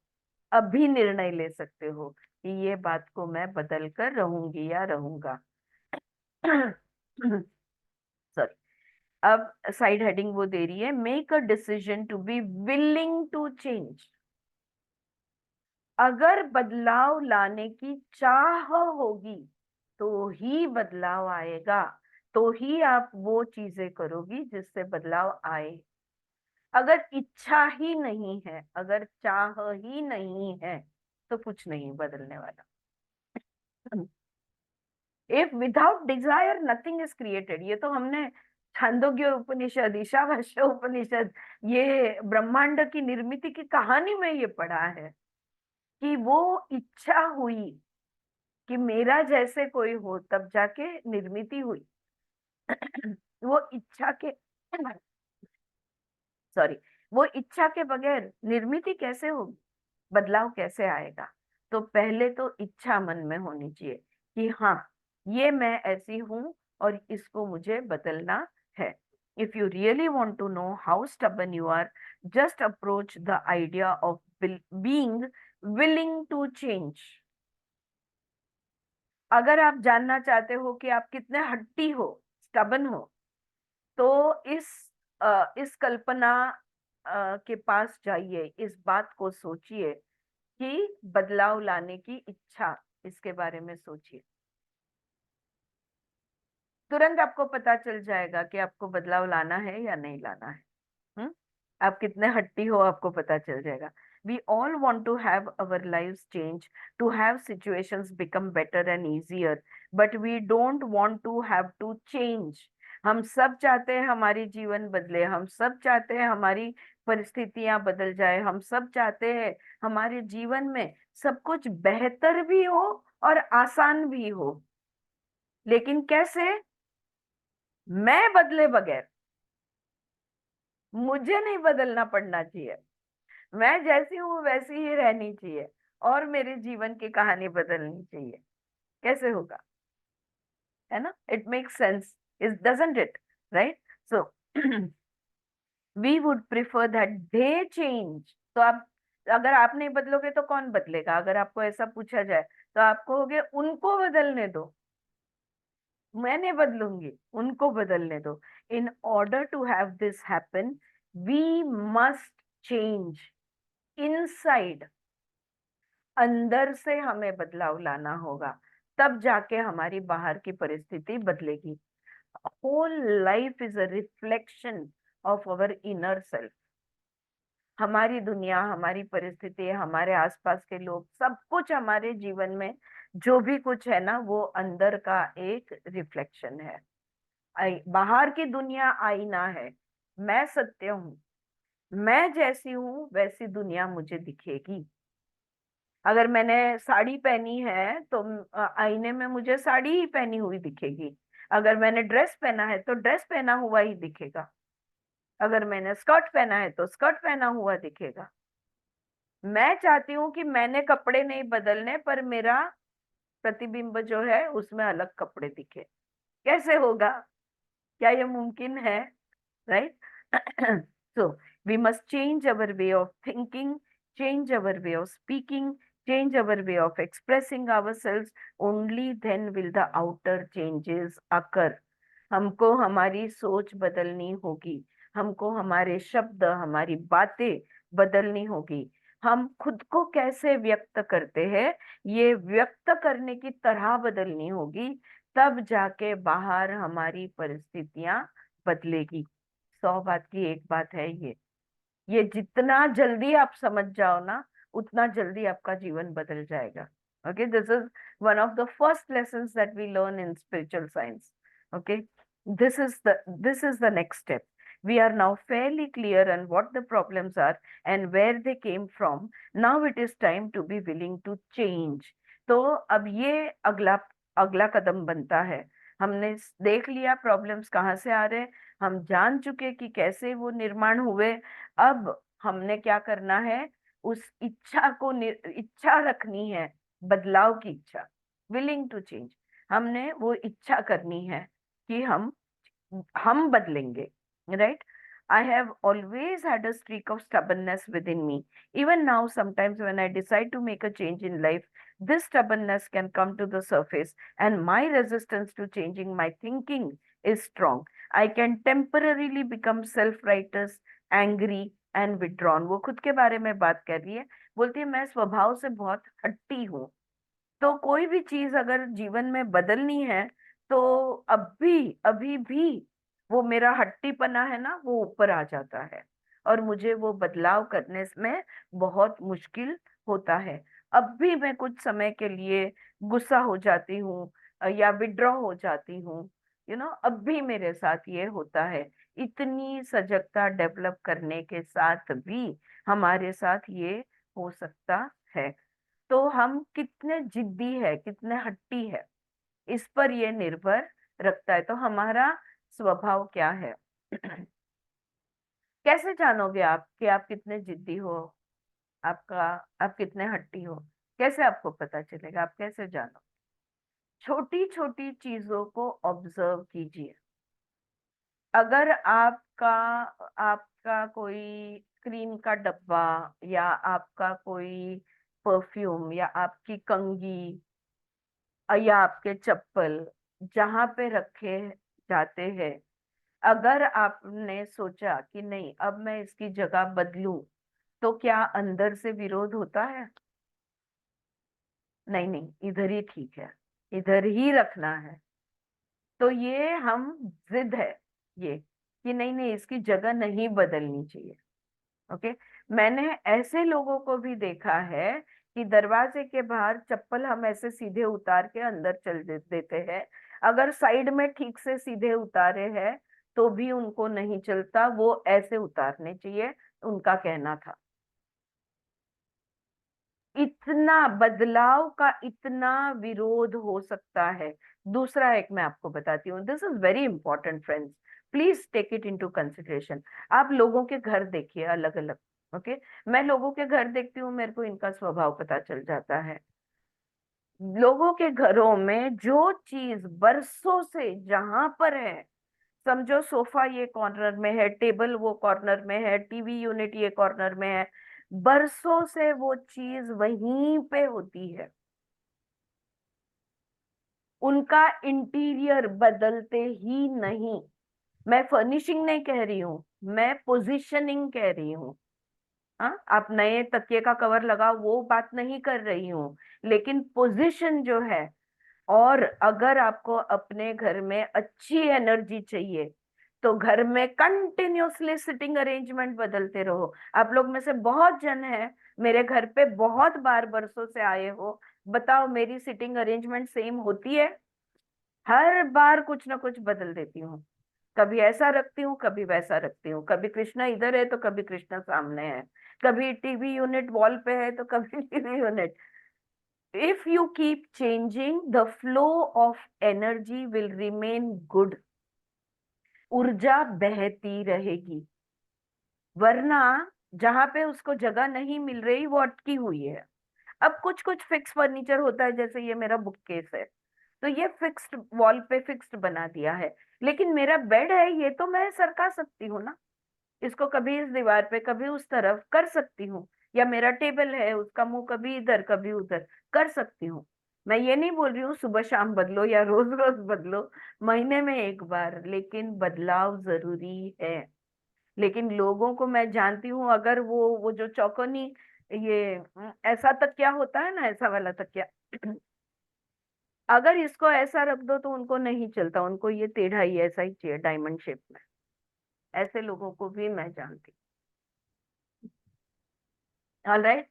अभी निर्णय ले सकते हो कि ये बात को मैं बदल कर रहूंगी या रहूंगा। सॉरी। अब साइड हेडिंग वो दे रही है, make a decision to be willing to change. अगर बदलाव लाने की चाह होगी तो ही बदलाव आएगा, तो ही आप वो चीजें करोगी जिससे बदलाव आए। अगर इच्छा ही नहीं है, अगर चाह ही नहीं है तो कुछ नहीं बदलने वाला। If without desire nothing is created, ये तो हमने छांदोग्य उपनिषद, ईशावास्य उपनिषद, ये ब्रह्मांड की निर्मित की कहानी में ये पढ़ा है कि वो इच्छा हुई कि मेरा जैसे कोई हो तब जाके निर्मित हुई। वो इच्छा के सॉरी वो इच्छा के बगैर निर्मित कैसे होगी? बदलाव कैसे आएगा? तो पहले तो इच्छा मन में होनी चाहिए कि हाँ ये मैं ऐसी हूं और इसको मुझे बदलना है। If you really want to know how stubborn you are, just approach the idea of being willing to change. अगर आप जानना चाहते हो कि आप कितने हट्टी हो, स्टबन हो, तो इस इस कल्पना के पास जाइए, इस बात को सोचिए कि बदलाव लाने की इच्छा, इसके बारे में सोचिए। तुरंत आपको पता चल जाएगा कि आपको बदलाव लाना है या नहीं लाना है। हम्म आप कितने हट्टी हो आपको पता चल जाएगा। We all want to have our lives change, to have situations become better and easier, but we don't want to have to change. हम सब चाहते हैं हमारी जीवन बदले, हम सब चाहते हैं हमारी परिस्थितियां बदल जाए, हम सब चाहते हैं हमारे जीवन में सब कुछ बेहतर भी हो और आसान भी हो। लेकिन कैसे? मैं बदले बगैर, मुझे नहीं बदलना पड़ना चाहिए, मैं जैसी हूं वैसी ही रहनी चाहिए और मेरे जीवन की कहानी बदलनी चाहिए। कैसे होगा? है ना? It makes sense, is doesn't it? Right? So we would prefer that they change. तो आप, अगर आप नहीं बदलोगे तो कौन बदलेगा? अगर आपको ऐसा पूछा जाए तो आप कहोगे उनको बदलने दो, मैं नहीं बदलूंगी, उनको बदलने दो। In order to have this happen, we must change inside. अंदर से हमें बदलाव लाना होगा, तब जाके हमारी बाहर की परिस्थिति बदलेगी। Whole life is a reflection of our inner self. हमारी दुनिया, हमारी परिस्थिति, हमारे आसपास के लोग, सब कुछ हमारे जीवन में जो भी कुछ है ना, वो अंदर का एक रिफ्लेक्शन है। बाहर की दुनिया आईना है, मैं सत्य हूँ, मैं जैसी हूँ वैसी दुनिया मुझे दिखेगी। अगर मैंने साड़ी पहनी है तो आईने में मुझे साड़ी ही पहनी हुई दिखेगी। अगर मैंने ड्रेस पहना है तो ड्रेस पहना हुआ ही दिखेगा। अगर मैंने स्कर्ट पहना है तो स्कर्ट पहना हुआ दिखेगा। मैं चाहती हूँ कि मैंने कपड़े नहीं बदलने, पर मेरा प्रतिबिंब जो है उसमें अलग कपड़े दिखे। कैसे होगा? क्या ये मुमकिन है? Right? So we must change our way of thinking, change our way of speaking, change our way of expressing ourselves. Only then will the outer changes occur. हमको हमारी सोच बदलनी होगी, हमको हमारे शब्द, हमारी बातें बदलनी होगी। हम खुद को कैसे व्यक्त करते हैं, ये व्यक्त करने की तरह बदलनी होगी, तब जाके बाहर हमारी परिस्थितियां बदलेगी। 100 बात की एक बात है ये जितना जल्दी आप समझ जाओ ना, उतना जल्दी आपका जीवन बदल जाएगा। Okay, this is one of the first lessons that we learn in spiritual science. Okay, this is the next step. We are now fairly clear on what the problems are and where they came from. Now it is time to be willing to change. तो अब ये अगला अगला कदम बनता है। हमने देख लिया प्रॉब्लम्स कहाँ से आ रहे हैं, हम जान चुके कि कैसे वो निर्माण हुए। अब हमने क्या करना है? उस इच्छा को इच्छा रखनी है, बदलाव की इच्छा, विलिंग टू चेंज। हमने वो इच्छा करनी है कि हम बदलेंगे। Right? I have always had a streak of stubbornness within me. Even now, sometimes when I decide to make a change in life, this stubbornness can come to the surface, and my resistance to changing my thinking is strong. I can temporarily become self-righteous, angry, and withdrawn. वो खुद के बारे में बात कर रही है, बोलती है मैं स्वभाव से बहुत हट्टी हूँ। तो कोई भी चीज अगर जीवन में बदलनी है तो अभी भी वो मेरा हट्टीपना है ना, वो ऊपर आ जाता है और मुझे वो बदलाव करने में बहुत मुश्किल होता है। अब भी मैं कुछ समय के लिए गुस्सा हो जाती हूँ या विड्रॉ हो जाती हूँ। अब भी मेरे साथ ये होता है। इतनी सजगता डेवलप करने के साथ भी हमारे साथ ये हो सकता है। तो हम कितने जिद्दी है, कितने हट्टी है, इस पर ये निर्भर रखता है। तो हमारा स्वभाव क्या है? कैसे जानोगे आप कि आप कितने जिद्दी हो, आप कितने हट्टी हो? कैसे आपको पता चलेगा? आप कैसे जानो? छोटी छोटी चीजों को ऑब्जर्व कीजिए। अगर आपका कोई क्रीम का डब्बा या आपका कोई परफ्यूम या आपकी कंघी या आपके चप्पल जहां पे रखे जाते हैं, अगर आपने सोचा कि नहीं अब मैं इसकी जगह बदलूं, तो क्या अंदर से विरोध होता है? नहीं नहीं, इधर ही ठीक है, इधर ही रखना है। तो ये हम जिद है ये, कि नहीं नहीं इसकी जगह नहीं बदलनी चाहिए। ओके। मैंने ऐसे लोगों को भी देखा है कि दरवाजे के बाहर चप्पल हम ऐसे सीधे उतार के अंदर देते हैं। अगर साइड में ठीक से सीधे उतारे हैं तो भी उनको नहीं चलता, वो ऐसे उतारने चाहिए, उनका कहना था। इतना बदलाव का इतना विरोध हो सकता है। दूसरा एक मैं आपको बताती हूँ, this is very important friends, please take it into consideration. आप लोगों के घर देखिए अलग अलग। ओके। मैं लोगों के घर देखती हूँ, मेरे को इनका स्वभाव पता चल जाता है। लोगों के घरों में जो चीज बरसों से जहां पर है, समझो सोफा ये कॉर्नर में है, टेबल वो कॉर्नर में है, टीवी यूनिट ये कॉर्नर में है, बरसों से वो चीज वहीं पे होती है। उनका इंटीरियर बदलते ही नहीं। मैं फर्निशिंग नहीं कह रही हूँ, मैं पोजीशनिंग कह रही हूँ। हाँ, आप नए तकिए का कवर लगाओ वो बात नहीं कर रही हूँ, लेकिन पोजीशन जो है। और अगर आपको अपने घर में अच्छी एनर्जी चाहिए तो घर में कंटिन्यूअसली सिटिंग अरेंजमेंट बदलते रहो। आप लोग में से बहुत जन है मेरे घर पे बहुत बार बरसों से आए हो, बताओ मेरी सिटिंग अरेंजमेंट सेम होती है? हर बार कुछ ना कुछ बदल देती हूँ। कभी ऐसा रखती हूँ, कभी वैसा रखती हूँ, कभी कृष्णा इधर है तो कभी कृष्णा सामने है, कभी टीवी यूनिट वॉल पे है तो कभी TV unit. if you keep changing, the flow of energy will remain good। ऊर्जा बहती रहेगी। वरना जहां पे उसको जगह नहीं मिल रही वो अटकी हुई है। अब कुछ कुछ फिक्स फर्नीचर होता है, जैसे ये मेरा बुक केस है, तो ये फिक्स्ड वॉल पे फिक्स्ड बना दिया है। लेकिन मेरा बेड है, ये तो मैं सरका सकती हूँ ना, इसको कभी इस दीवार पे कभी उस तरफ कर सकती हूँ। या मेरा टेबल है, उसका मुंह कभी इधर कभी उधर कर सकती हूँ। मैं ये नहीं बोल रही हूँ सुबह शाम बदलो या रोज रोज बदलो, महीने में एक बार, लेकिन बदलाव जरूरी है। लेकिन लोगों को मैं जानती हूँ, अगर वो जो चौकोनी ये ऐसा तकिया होता है ना, ऐसा वाला तकिया, अगर इसको ऐसा रख दो तो उनको नहीं चलता, उनको ये टेढ़ा ही ऐसा ही चाहिए डायमंड शेप में। ऐसे लोगों को भी मैं जानती हूँ। Alright.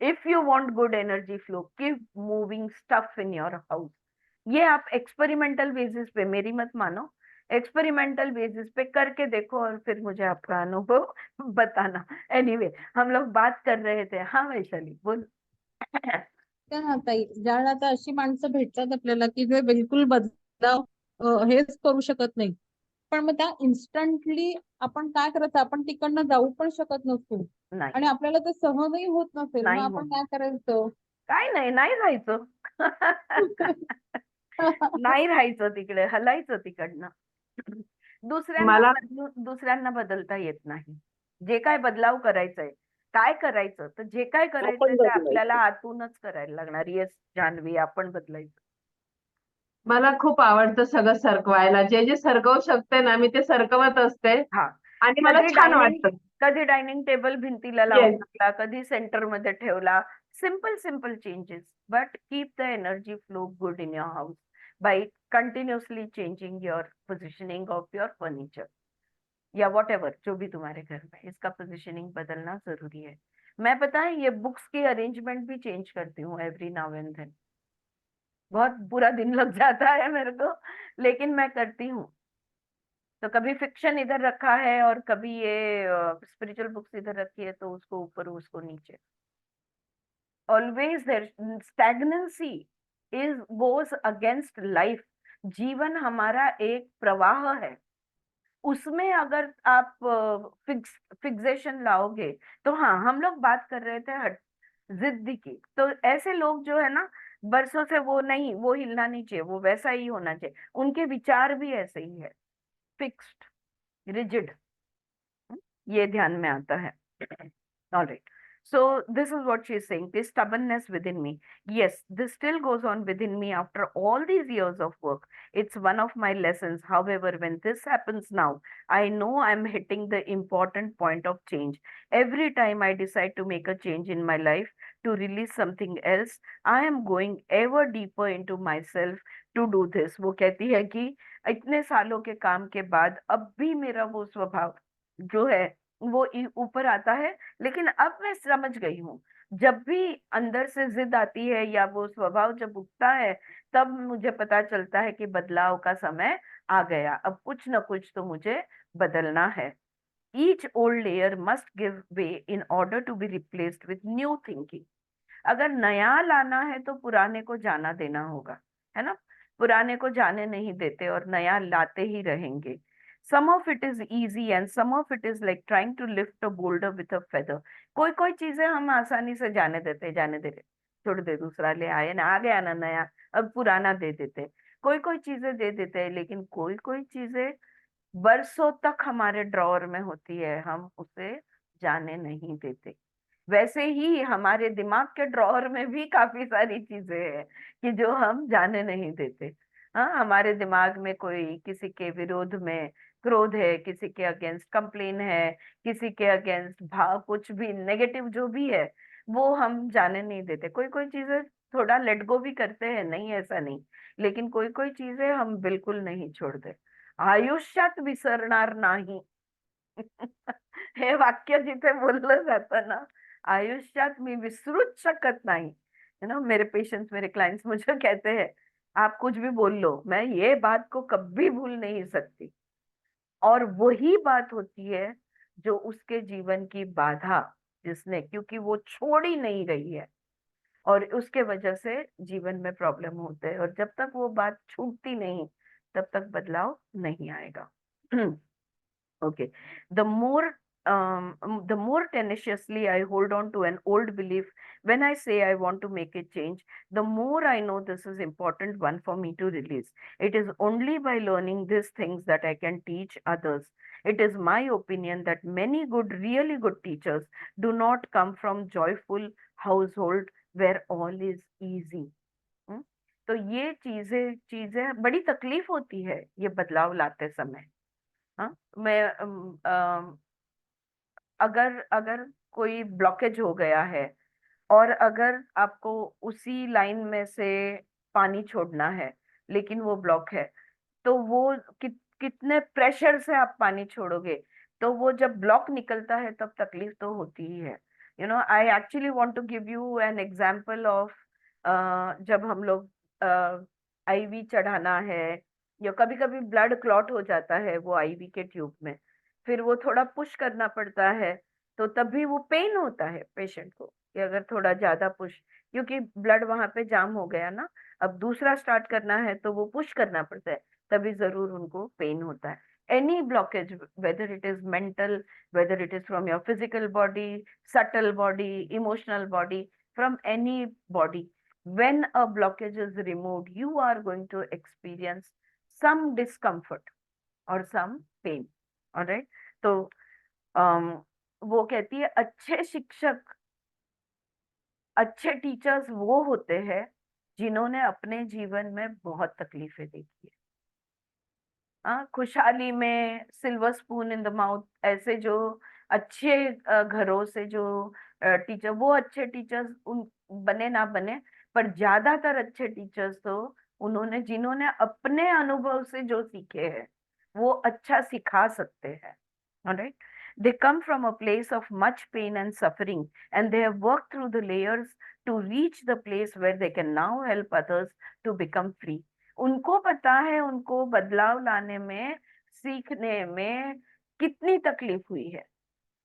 If you want good energy flow, keep moving stuff in your house. ये आप एक्सपेरिमेंटल बेसिस पे, मेरी मत मानो, एक्सपेरिमेंटल बेसिस पे करके देखो और फिर मुझे आपका अनुभव बताना। एनीवे, हम लोग बात कर रहे थे, हाँ वैशाली बोल। त्या ना ताई, ज्याला आता अशी माणसं भेटतात आपल्याला की जे बिलकुल बदलाव हेच करू शकत नाही. पण मग त्या इन्स्टंटली आपण काय करायचं, आपण तिकडनं जाऊ पण शकत नसतो नाही आणि आपल्याला ते सहनही होत नसेल, मग नाही आपण होत, काय करायचं? काय नाही, नाही राहायचं. नाही राहायचं तिकडे, हलायचं तिकडनं. मला दुसऱ्यांना बदलता येत नाही. जे काय बदलाव करायचंय, काय करायचं, तर जे काय करायचंय आपण ते आपल्याला बदलायचं. आतूनच करायला लागणार. येस जान्हवी, आपण बदलायचं. मला खूप आवडतं सगळं सरकवायला. जे जे सरकवू शकते ना मी ते सरकवत असते हा, आणि मला छान वाटतं. कधी डायनिंग टेबल भिंतीला लावून येस. टाकला, कधी सेंटर मध्ये ठेवला. Simple simple changes, but keep the energy flow good in your house by continuously changing your positioning of your furniture, या वॉट एवर जो भी तुम्हारे घर में, इसका पोजिशनिंग बदलना जरूरी है। मैं पता है ये बुक्स की अरेंजमेंट भी चेंज करती हूँ एवरी नाउ एंड देन। बहुत बुरा दिन लग जाता है मेरे को, लेकिन मैं करती हूँ। तो कभी फिक्शन इधर रखा है और कभी ये स्पिरिचुअल बुक्स इधर रखी है, तो उसको ऊपर उसको नीचे। Always there stagnancy is goes against life. जीवन हमारा एक प्रवाह है, उसमें अगर आप फिक्सेशन लाओगे तो हाँ, हम लोग बात कर रहे थे हट जिद्दी की, तो ऐसे लोग जो है ना, बरसों से वो नहीं, वो हिलना नहीं चाहिए, वो वैसा ही होना चाहिए, उनके विचार भी ऐसे ही है, फिक्स्ड, रिजिड। ये ध्यान में आता है। Alright. So this is what she's saying, this stubbornness within me. Yes, this still goes on within me after all these years of work. It's one of my lessons. However, when this happens now, I know I'm hitting the important point of change. Every time I decide to make a change in my life, to release something else, I am going ever deeper into myself to do this. वो कहती है कि इतने सालों के काम के बाद अब भी मेरा वो स्वभाव जो है वो ऊपर आता है, लेकिन अब मैं समझ गई हूँ, जब भी अंदर से जिद आती है या वो स्वभाव जब उठता है, तब मुझे पता चलता है कि बदलाव का समय आ गया, अब कुछ न कुछ तो मुझे बदलना है। Each old layer must give way in order to be replaced with new thinking. अगर नया लाना है तो पुराने को जाना देना होगा, है ना। पुराने को जाने नहीं देते और नया लाते ही रहेंगे। Some of it is easy and some of it is like trying to lift a boulder with a feather. कोई कोई चीजें हम आसानी से जाने दे, छोड़ दे, दूसरा ले आए ना, आ गया ना नया, अब पुराना दे देते। कोई कोई चीजें दे देते हैं, लेकिन कोई कोई चीजें बरसों तक हमारे ड्रॉअर में होती है, हम उसे जाने नहीं देते। वैसे ही हमारे दिमाग के ड्रॉअर में भी काफी सारी चीजें हैं कि जो हम जाने नहीं देते। हाँ, हमारे दिमाग में कोई किसी के विरोध में क्रोध है, किसी के अगेंस्ट कंप्लेन है, किसी के अगेंस्ट भाव, कुछ भी नेगेटिव जो भी है वो हम जाने नहीं देते। कोई कोई चीजें थोड़ा लेट गो भी करते हैं, नहीं ऐसा नहीं, लेकिन कोई कोई चीजें हम बिल्कुल नहीं छोड़ते। आयुष्यात विसरणार नाही हे वाक्य जिथे बोललं जातं ना, आयुष्यात मी विसरूच शकत नाही, है ना। मेरे पेशेंट्स, मेरे क्लाइंट्स मुझे कहते हैं, आप कुछ भी बोल लो, मैं ये बात को कभी भूल नहीं सकती। और वही बात होती है जो उसके जीवन की बाधा, जिसने, क्योंकि वो छोड़ ही नहीं रही है और उसके वजह से जीवन में प्रॉब्लम होते हैं, और जब तक वो बात छूटती नहीं तब तक बदलाव नहीं आएगा। Okay. The more the more tenaciously I hold on to an old belief when I say I want to make a change, the more I know this is important one for me to release. It is only by learning these things that I can teach others. It is my opinion that many good, really good teachers do not come from joyful household where all is easy. हम्म? तो ये चीजें चीजें बड़ी तकलीफ होती है ये बदलाव लाते समय। हाँ, मैं अगर अगर कोई ब्लॉकेज हो गया है और अगर आपको उसी लाइन में से पानी छोड़ना है, लेकिन वो ब्लॉक है, तो वो कितने प्रेशर से आप पानी छोड़ोगे, तो वो जब ब्लॉक निकलता है तब तकलीफ तो होती ही है। You know, I actually want to give you an example of जब हम लोग आईवी चढ़ाना है, या कभी कभी ब्लड क्लॉट हो जाता है वो आईवी के ट्यूब में, फिर वो थोड़ा पुश करना पड़ता है, तो तब भी वो पेन होता है पेशेंट को कि अगर थोड़ा ज्यादा पुश, क्योंकि ब्लड वहां पे जाम हो गया ना, अब दूसरा स्टार्ट करना है तो वो पुश करना पड़ता है, तभी जरूर उनको पेन होता है। Any blockage, whether it is mental, whether it is from your physical body, subtle body, emotional body, from any body, when a blockage is removed, you are going to experience some discomfort or some pain. All right? तो वो कहती है अच्छे शिक्षक, अच्छे teachers वो होते हैं जिन्होंने अपने जीवन में बहुत तकलीफें देखी है। खुशहाली में silver spoon in the mouth, ऐसे जो अच्छे घरों से जो टीचर, वो अच्छे टीचर्स उन बने ना बने, पर ज्यादातर अच्छे टीचर्स तो उन्होंने, जिन्होंने अपने अनुभव से जो सीखे हैं वो अच्छा सिखा सकते हैं। Alright, they come from a place of much pain and suffering, and they have worked through the layers to reach the place where they can now help others to become free. उनको पता है उनको बदलाव लाने में, सीखने में कितनी तकलीफ हुई है,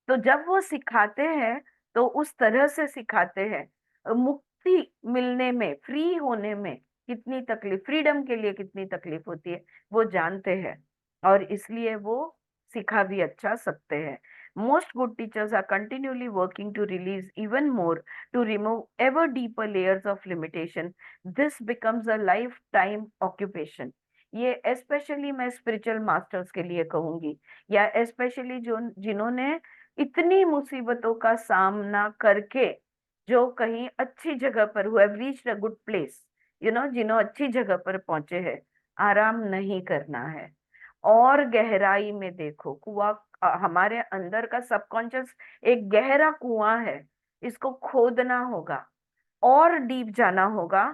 तो जब वो सिखाते हैं तो उस तरह से सिखाते हैं, मुक्ति मिलने में, फ्री होने में कितनी तकलीफ, फ्रीडम के लिए कितनी तकलीफ होती है वो जानते हैं, और इसलिए वो सिखा भी अच्छा सकते हैं। Most good teachers are continually working to release even more, to remove ever deeper layers of limitation. This becomes a lifetime occupation. ये especially मैं spiritual masters के लिए कहूंगी, या especially जो जिन्होंने इतनी मुसीबतों का सामना करके जो कहीं अच्छी जगह पर हुआ, रीच्ड अ गुड प्लेस, जिन्हों अच्छी जगह पर पहुंचे हैं, आराम नहीं करना है। और गहराई में देखो, कुआं हमारे अंदर का सबकॉन्शियस एक गहरा कुआं है, इसको खोदना होगा और डीप जाना होगा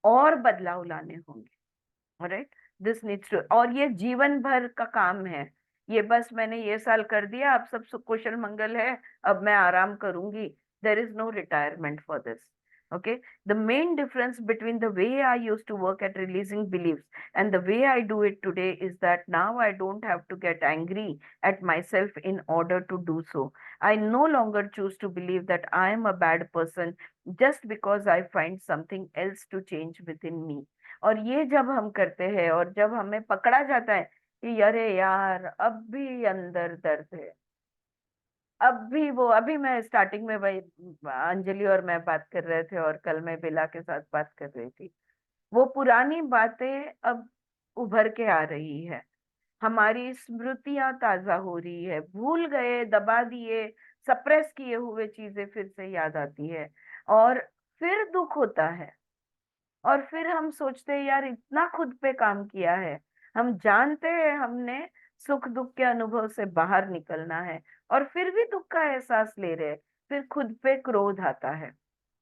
और बदलाव लाने होंगे। राइट, दिस नीड्स टू, और ये जीवन भर का काम है। ये बस मैंने ये साल कर दिया, अब सब कुशल मंगल है, अब मैं आराम करूंगी, there is no retirement for this. Okay, the main difference between the way I used to work at releasing beliefs and the way I do it today is that now I don't have to get angry at myself in order to do so. I no longer choose to believe that I am a bad person just because I find something else to change within me. और ये जब हम करते हैं और जब हमें पकड़ा जाता है कि अरे यार अब भी अंदर दर्द है, अब भी वो, अभी मैं स्टार्टिंग में वही अंजलि और मैं बात कर रहे थे और कल मैं बेला के साथ बात कर रही थी, वो पुरानी बातें अब उभर के आ रही है, हमारी स्मृतियां ताजा हो रही है, भूल गए, दबा दिए, सप्रेस किए हुए चीजें फिर से याद आती है और फिर दुख होता है। और फिर हम सोचते हैं यार इतना खुद पे काम किया है, हम जानते हैं हमने सुख दुख के अनुभव से बाहर निकलना है, और फिर भी दुख का एहसास ले रहे हैं, फिर खुद पे क्रोध आता है।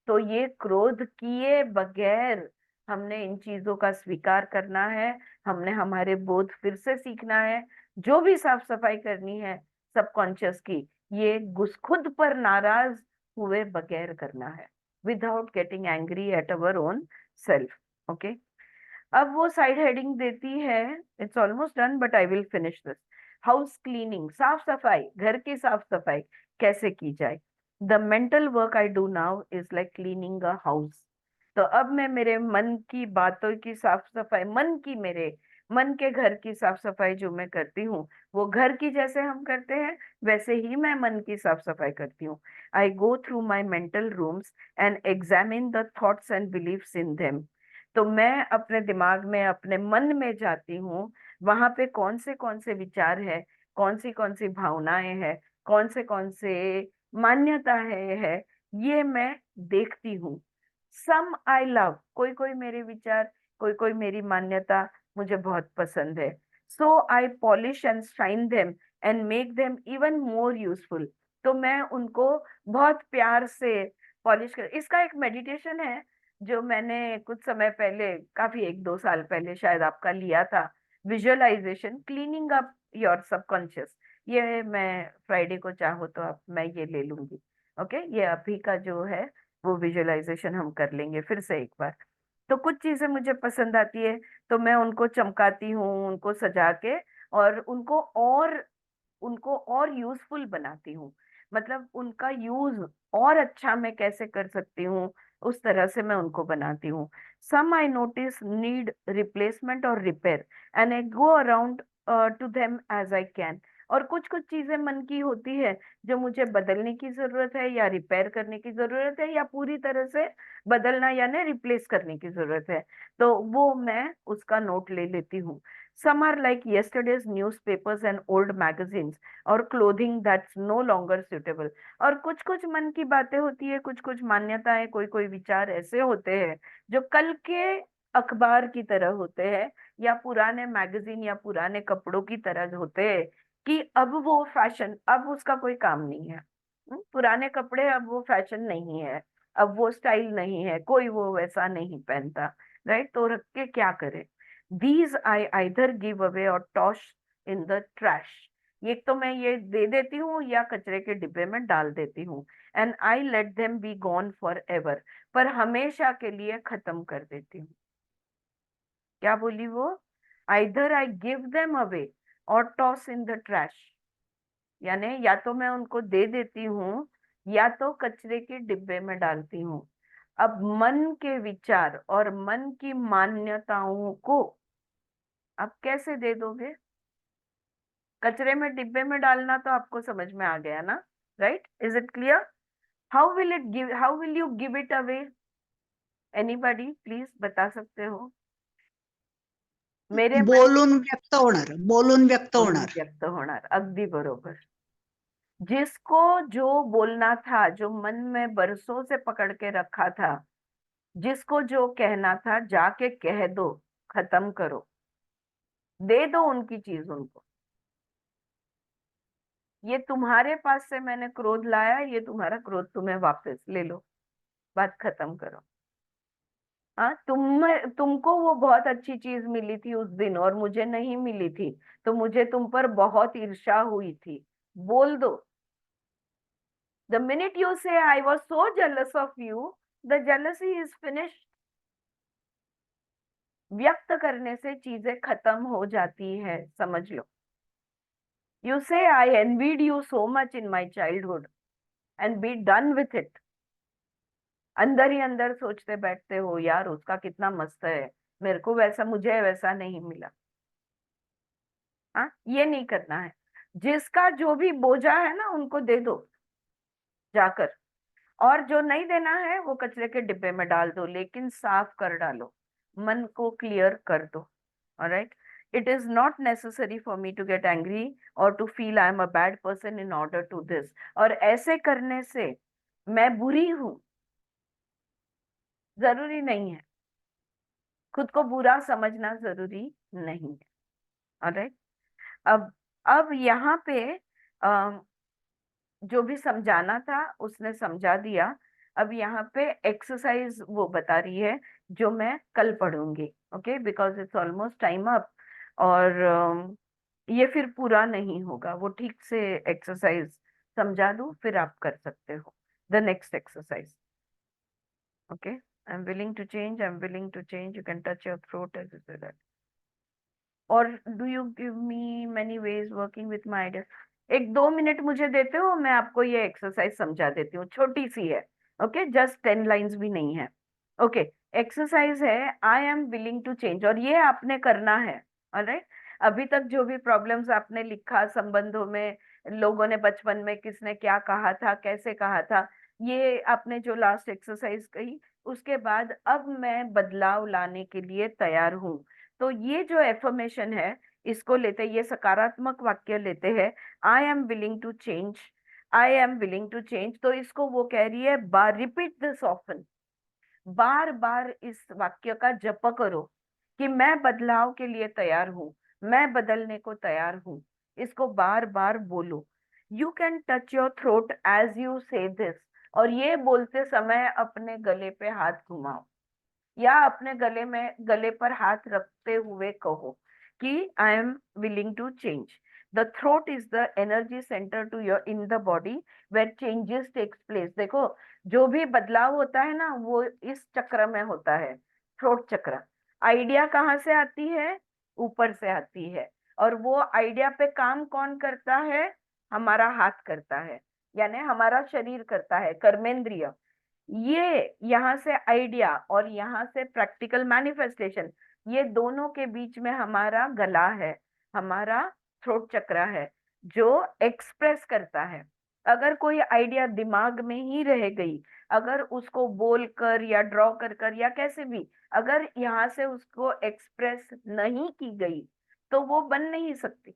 तो ये क्रोध किए बगैर हमने इन चीजों का स्वीकार करना है, हमने हमारे बोध फिर से सीखना है, जो भी साफ सफाई करनी है सबकॉन्शियस की, ये खुद पर नाराज हुए बगैर करना है, without getting angry at our own self. Okay, अब वो साइड हेडिंग देती है, it's almost done but I will finish this. House cleaning, साफ सफाई, घर की साफ सफाई कैसे की जाए। The mental work I do now is like cleaning a house. तो अब मैं मेरे मन की बातों की साफ सफाई, मेरे मन के घर की साफ सफाई जो मैं करती हूँ, वो घर की जैसे हम करते हैं वैसे ही मैं मन की साफ सफाई करती हूँ। I go through my mental rooms and examine the thoughts and beliefs in them. तो मैं अपने दिमाग में, अपने मन में जाती हूँ, वहां पे कौन से विचार है, कौन सी भावनाएं है, कौन से मान्यता है, ये मैं देखती हूँ। सम आई लव, कोई कोई मेरे विचार, कोई मेरी मान्यता मुझे बहुत पसंद है। So I polish and shine them and make them even more useful. तो मैं उनको बहुत प्यार से पॉलिश कर, इसका एक मेडिटेशन है जो मैंने कुछ समय पहले, काफी 1-2 साल पहले शायद आपका लिया था, visualisation cleaning up your subconscious. ये मैं फ्राइडे को चाहो तो आप, मैं ये ले लूंगी। ओके, ये अभी का जो है वो विजुअलाइजेशन हम कर लेंगे फिर से एक बार। तो कुछ चीजें मुझे पसंद आती है तो मैं उनको चमकाती हूँ, उनको सजा के, और उनको और यूजफुल बनाती हूँ, मतलब उनका यूज और अच्छा मैं कैसे कर सकती हूँ, उस तरह से मैं उनको बनाती हूँ। Some I notice need replacement और repair and I go around to them as I can. और कुछ कुछ चीजें मन की होती है जो मुझे बदलने की जरूरत है या रिपेयर करने की जरूरत है या पूरी तरह से बदलना यानी रिप्लेस करने की जरूरत है, तो वो मैं उसका नोट ले लेती हूँ। Some are like yesterday's newspapers and old magazines or clothing that's no longer suitable. और कुछ कुछ मन की बातें होती है, कुछ कुछ मान्यताएं, कोई विचार ऐसे होते हैं जो कल के अखबार की तरह होते हैं या पुराने मैगजीन या पुराने कपड़ों की तरह होते हैं कि अब वो फैशन, अब उसका कोई काम नहीं है। पुराने कपड़े अब वो फैशन नहीं है, अब वो स्टाइल नहीं है, कोई वो वैसा नहीं पहनता। राइट, तो रख के क्या करे। These I either give away or toss in the trash. ये तो मैं ये दे देती हूँ या कचरे के डिब्बे में डाल देती हूँ। And I let them be gone for ever, पर हमेशा के लिए खत्म कर देती हूँ। क्या बोली वो, either I give them away और टॉस इन द ट्रैश, यानी या तो मैं उनको दे देती हूँ या तो कचरे के डिब्बे में डालती हूँ। अब मन के विचार और मन की मान्यताओं को आप कैसे दे दोगे। कचरे में डिब्बे में डालना तो आपको समझ में आ गया ना, right, is it clear. How will you give it away, anybody please बता सकते हो। मेरे मन बोलून व्यक्त होणार, बोलून व्यक्त बोलून होणार. व्यक्त होणार, अगदी बरोबर। जिसको जो बोलना था, जो मन में बरसों से पकड़ के रखा था, जिसको जो कहना था, जाके कह दो, खत्म करो, दे दो उनकी चीज उनको। ये तुम्हारे पास से मैंने क्रोध लाया, ये तुम्हारा क्रोध तुम्हें वापस ले लो, बात खत्म करो। हाँ, तुमको वो बहुत अच्छी चीज मिली थी उस दिन और मुझे नहीं मिली थी, तो मुझे तुम पर बहुत ईर्ष्या हुई थी, बोल दो। The minute you say I was so jealous of you, the jealousy is finished. व्यक्त करने से चीजें खत्म हो जाती है, समझ लो। You say I envied you so much in my childhood and be done with it. अंदर ही अंदर सोचते बैठते हो, यार उसका कितना मस्त है, मेरे को वैसा, मुझे वैसा नहीं मिला। हाँ, ये नहीं करना है। जिसका जो भी बोझा है ना, उनको दे दो जाकर, और जो नहीं देना है वो कचरे के डिब्बे में डाल दो, लेकिन साफ कर डालो, मन को क्लियर कर दो। Alright, it is not necessary for me to get angry और to feel I am a bad person in order to this, और ऐसे करने से मैं बुरी हूं, जरूरी नहीं है। खुद को बुरा समझना जरूरी नहीं है। ऑलराइट, अब यहाँ पे जो भी समझाना था उसने समझा दिया। अब यहाँ पे एक्सरसाइज वो बता रही है जो मैं कल पढ़ूंगी, okay, because it's almost time up, और ये फिर पूरा नहीं होगा। वो ठीक से एक्सरसाइज समझा दूं, फिर आप कर सकते हो the next exercise. Okay, I am willing to change, I am willing to change, you can touch your throat as you say that, और do you give me many ways working with my ideas. 1-2 minute मुझे देते हो, मैं आपको ये exercise समझा देती हूँ, छोटी सी है। ओके, जस्ट 10 लाइंस भी नहीं है। ओके, एक्सरसाइज है I am willing to change, और ये आपने करना है। ऑलराइट, अभी तक जो भी प्रॉब्लम्स आपने लिखा संबंधों में, लोगों ने बचपन में किसने क्या कहा था, कैसे कहा था, ये आपने जो लास्ट एक्सरसाइज कही, उसके बाद अब मैं बदलाव लाने के लिए तैयार हूँ। तो ये जो एफर्मेशन है, इसको लेते, ये सकारात्मक वाक्य लेते हैं, I am willing to change, I am willing to change, तो इसको वो कह रही है, बार रिपीट दिस ऑफन, बार बार इस वाक्य का जप करो कि मैं बदलाव के लिए तैयार हूं, मैं बदलने को तैयार हूं। इसको बार बार बोलो। You can touch your throat as you say this, और ये बोलते समय अपने गले पे हाथ घुमाओ, या अपने गले पर हाथ रखते हुए कहो कि I am willing to change. The throat is the energy centre to your in the body where changes takes place. देखो, जो भी बदलाव होता है ना, वो इस चक्र में होता है, थ्रोट चक्र। आइडिया कहाँ से आती है? ऊपर से आती है, और वो आइडिया पे काम कौन करता है? हमारा हाथ करता है, यानी हमारा शरीर करता है, कर्मेंद्रिय। ये यहाँ से आइडिया और यहाँ से प्रैक्टिकल मैनिफेस्टेशन, ये दोनों के बीच में हमारा गला है, हमारा थ्रोट चक्र है, जो एक्सप्रेस करता है। अगर कोई आइडिया दिमाग में ही रह गई, अगर उसको बोल कर या ड्रॉ कर कर या कैसे भी, अगर यहाँ से उसको एक्सप्रेस नहीं की गई, तो वो बन नहीं सकती।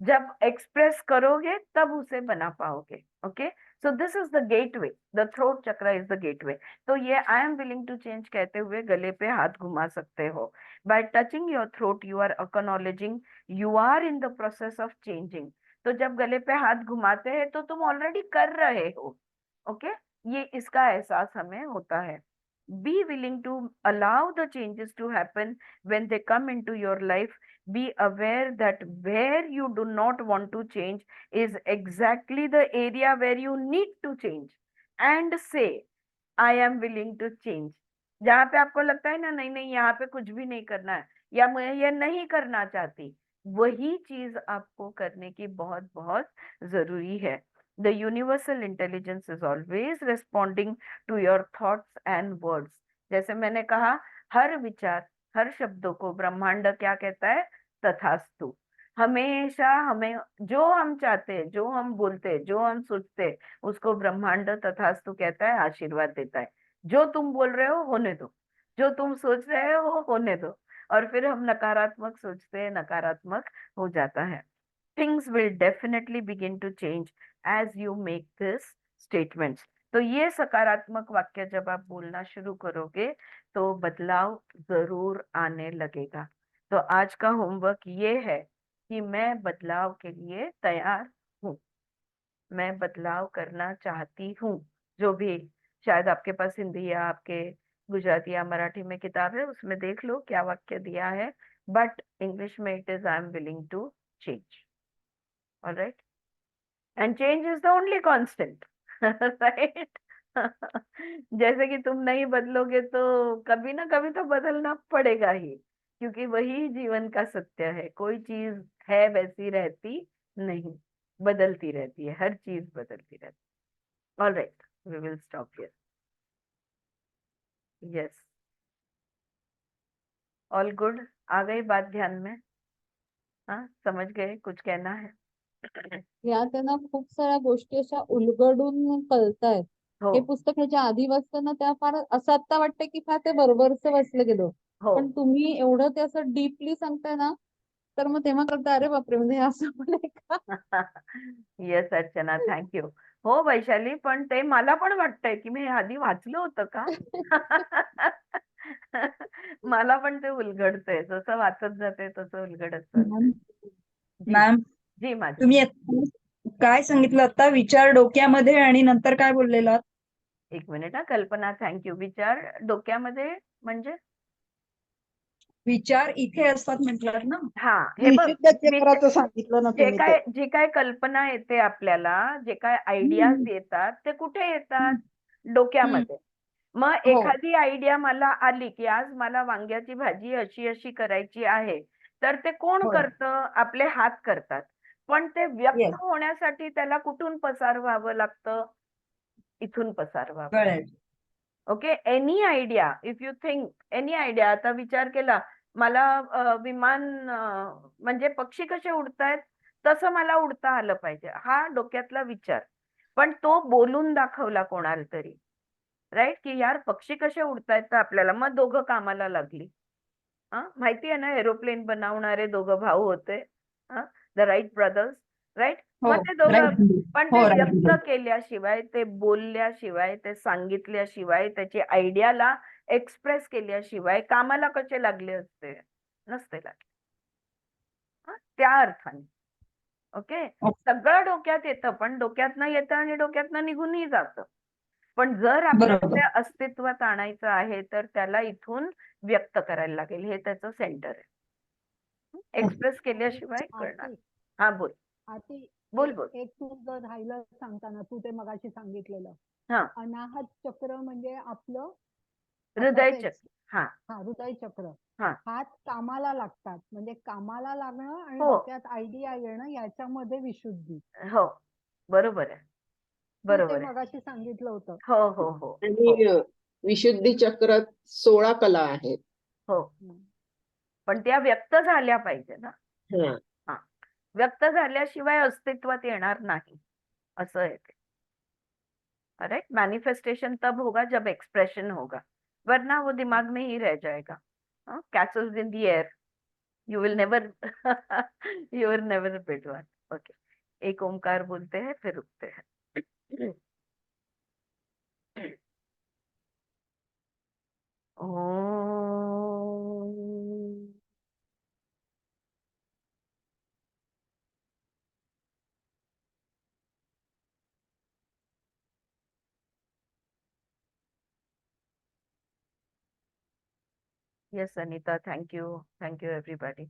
जब एक्सप्रेस करोगे तब उसे बना पाओगे। Okay, so this is the gateway, the throat chakra is the gateway. तो ये I am willing to change कहते हुए गले पे हाथ घुमा सकते हो। By touching your throat you are acknowledging you are in the process of changing. तो जब गले पे हाथ घुमाते हैं तो तुम ऑलरेडी कर रहे हो। ओके, ये इसका एहसास हमें होता है। Be willing to allow the changes to happen when they come into your life. Be aware that where you do not want to change is exactly the area where you need to change, and say I am willing to change। जहां पे आपको लगता है ना, नहीं नहीं यहाँ पे कुछ भी नहीं करना है, या मैं ये नहीं करना चाहती, वही चीज आपको करने की बहुत बहुत जरूरी है। The universal intelligence is always responding to your thoughts and words. जैसे मैंने कहा, हर विचार, हर शब्दों को ब्रह्मांड क्या कहता है? तथास्तु। हमेशा हमें जो हम चाहते हैं, जो हम बोलते हैं, जो हम सोचते हैं, उसको ब्रह्मांड तथास्तु कहता है, आशीर्वाद देता है। जो तुम बोल रहे हो होने दो, जो तुम सोच रहे हो होने दो, और फिर हम नकारात्मक सोचते हैं, नकारात्मक हो जाता है। things will definitely begin to change as you make this statements. तो ये सकारात्मक वाक्य जब आप बोलना शुरू करोगे तो बदलाव जरूर आने लगेगा। तो आज का होमवर्क ये है कि मैं बदलाव के लिए तैयार हूँ, मैं बदलाव करना चाहती हूँ। जो भी, शायद आपके पास हिंदी या आपके गुजराती या मराठी में किताब है, उसमें देख लो क्या वाक्य दिया है, बट इंग्लिश में it is I am willing to change. All right, and change is the only constant, right? जैसे कि तुम नहीं बदलोगे तो कभी ना कभी तो बदलना पड़ेगा ही, क्योंकि वही जीवन का सत्य है। कोई चीज है वैसी रहती नहीं, बदलती रहती है, हर चीज बदलती रहती है। All right, we will stop here. Yes, all good, आ गई बात ध्यान में? हाँ, समझ गए? कुछ कहना है? यात आहे ना खूप साऱ्या गोष्टी अशा उलगडून कळतायत. हो हे पुस्तक ह्याच्या आधी वाचताना त्या फार असं आता वाटतं की फार ते बरोबरच वाचलं गेलं. हो पण तुम्ही एवढं ते असं डीपली सांगताय ना, तर मग तेव्हा कळतं अरे बापरे, म्हणजे हे असं पण आहे का? येस अर्चना, थँक्यू. हो वैशाली, पण ते मला पण वाटतंय की मी हे आधी वाचलं होतं का? मला पण ते उलगडतंय, जसं वाचत जाते तसं उलगडत जाते. मॅम जी मॅम, जी माझी. तुम्ही आता काय सांगितलं आता? विचार डोक्यामध्ये आणि नंतर काय बोललेलात? एक मिनिट हा, कल्पना, थँक्यू. विचार डोक्यामध्ये म्हणजे? विचार इथे असतात म्हटलं ना. हा, हे बघ, विशुद्ध चक्राचं सांगितलं ना जे तुम्ही ते. काय जी काय कल्पना येते आपल्याला, जे काय आयडियाज हम्म, येतात, ते कुठे येतात? हम्म, डोक्यामध्ये. मग हो एखादी आयडिया मला आली की आज मला वांग्याची भाजी अशी अशी करायची आहे, तर ते कोण हो करतं? आपले हात करतात. पण ते व्यक्त येस होण्यासाठी त्याला कुठून पसार व्हावं लागतं? इथून पसार व्हावं लागतं. कळेल. Okay, any idea, if you think any idea. आता विचार केला, मला विमान म्हणजे पक्षी कसे उडतायत तसं मला उडता आलं पाहिजे, हा डोक्यातला विचार. पण तो बोलून दाखवला कोणाला तरी, राईट, की यार पक्षी कसे उडतायत, तर आपल्याला मग दोघं कामाला लागली. माहिती आहे ना, एरोप्लेन बनवणारे दोघं भाऊ होते, द राईट ब्रदर्स, राईट. हो मग ते दोघं, राईट. पण ते हो व्यक्त राईट. केल्याशिवाय, ते बोलल्याशिवाय, ते सांगितल्याशिवाय, त्याची आयडियाला एक्सप्रेस केल्याशिवाय कामाला कसे लागले असते? नसते लागले. त्या अर्थाने. ओके, सगळं डोक्यात येतं, पण डोक्यातनं येतं आणि डोक्यातनं निघूनही जातं. पण जर आपल्याला बरोबर. ते अस्तित्वात आणायचं आहे तर त्याला इथून व्यक्त करायला लागेल, हे त्याचं सेंटर आहे. एक्सप्रेस केल्याशिवाय करणार. आरती हा बोल आरती बोल एक बोल. एक तू जर राहिलं सांगताना तू ते मगाशी सांगितलेलं हा, अनाहत चक्र म्हणजे आपलं हृदय हाताचं चक्र. हा हृदय चक्र. हा, हात कामाला लागतात म्हणजे कामाला लागणं आणि हो डोक्यात आयडिया येणं याच्यामध्ये विशुद्धी. हो, बरोबर आहे, तू ते बरोबर आहे. मगाशी सांगितलं होतं. हो हो हो हो आणि विशुद्धी चक्रात 16 कला आहेत. हो, पण त्या व्यक्त झाल्या पाहिजे ना. हा. हा, व्यक्त झाल्याशिवाय अस्तित्वात येणार नाही, असं आहे ते. राइट, मैनिफेस्टेशन तब होगा जब एक्सप्रेशन होगा, वरना वो दिमाग में ही रह जाएगा. Castle's in the air, you will never you will never build one. Okay, एक ओमकार बोलते हैं फिर रुकते हैं. ओम. Yes, Anita, thank you everybody.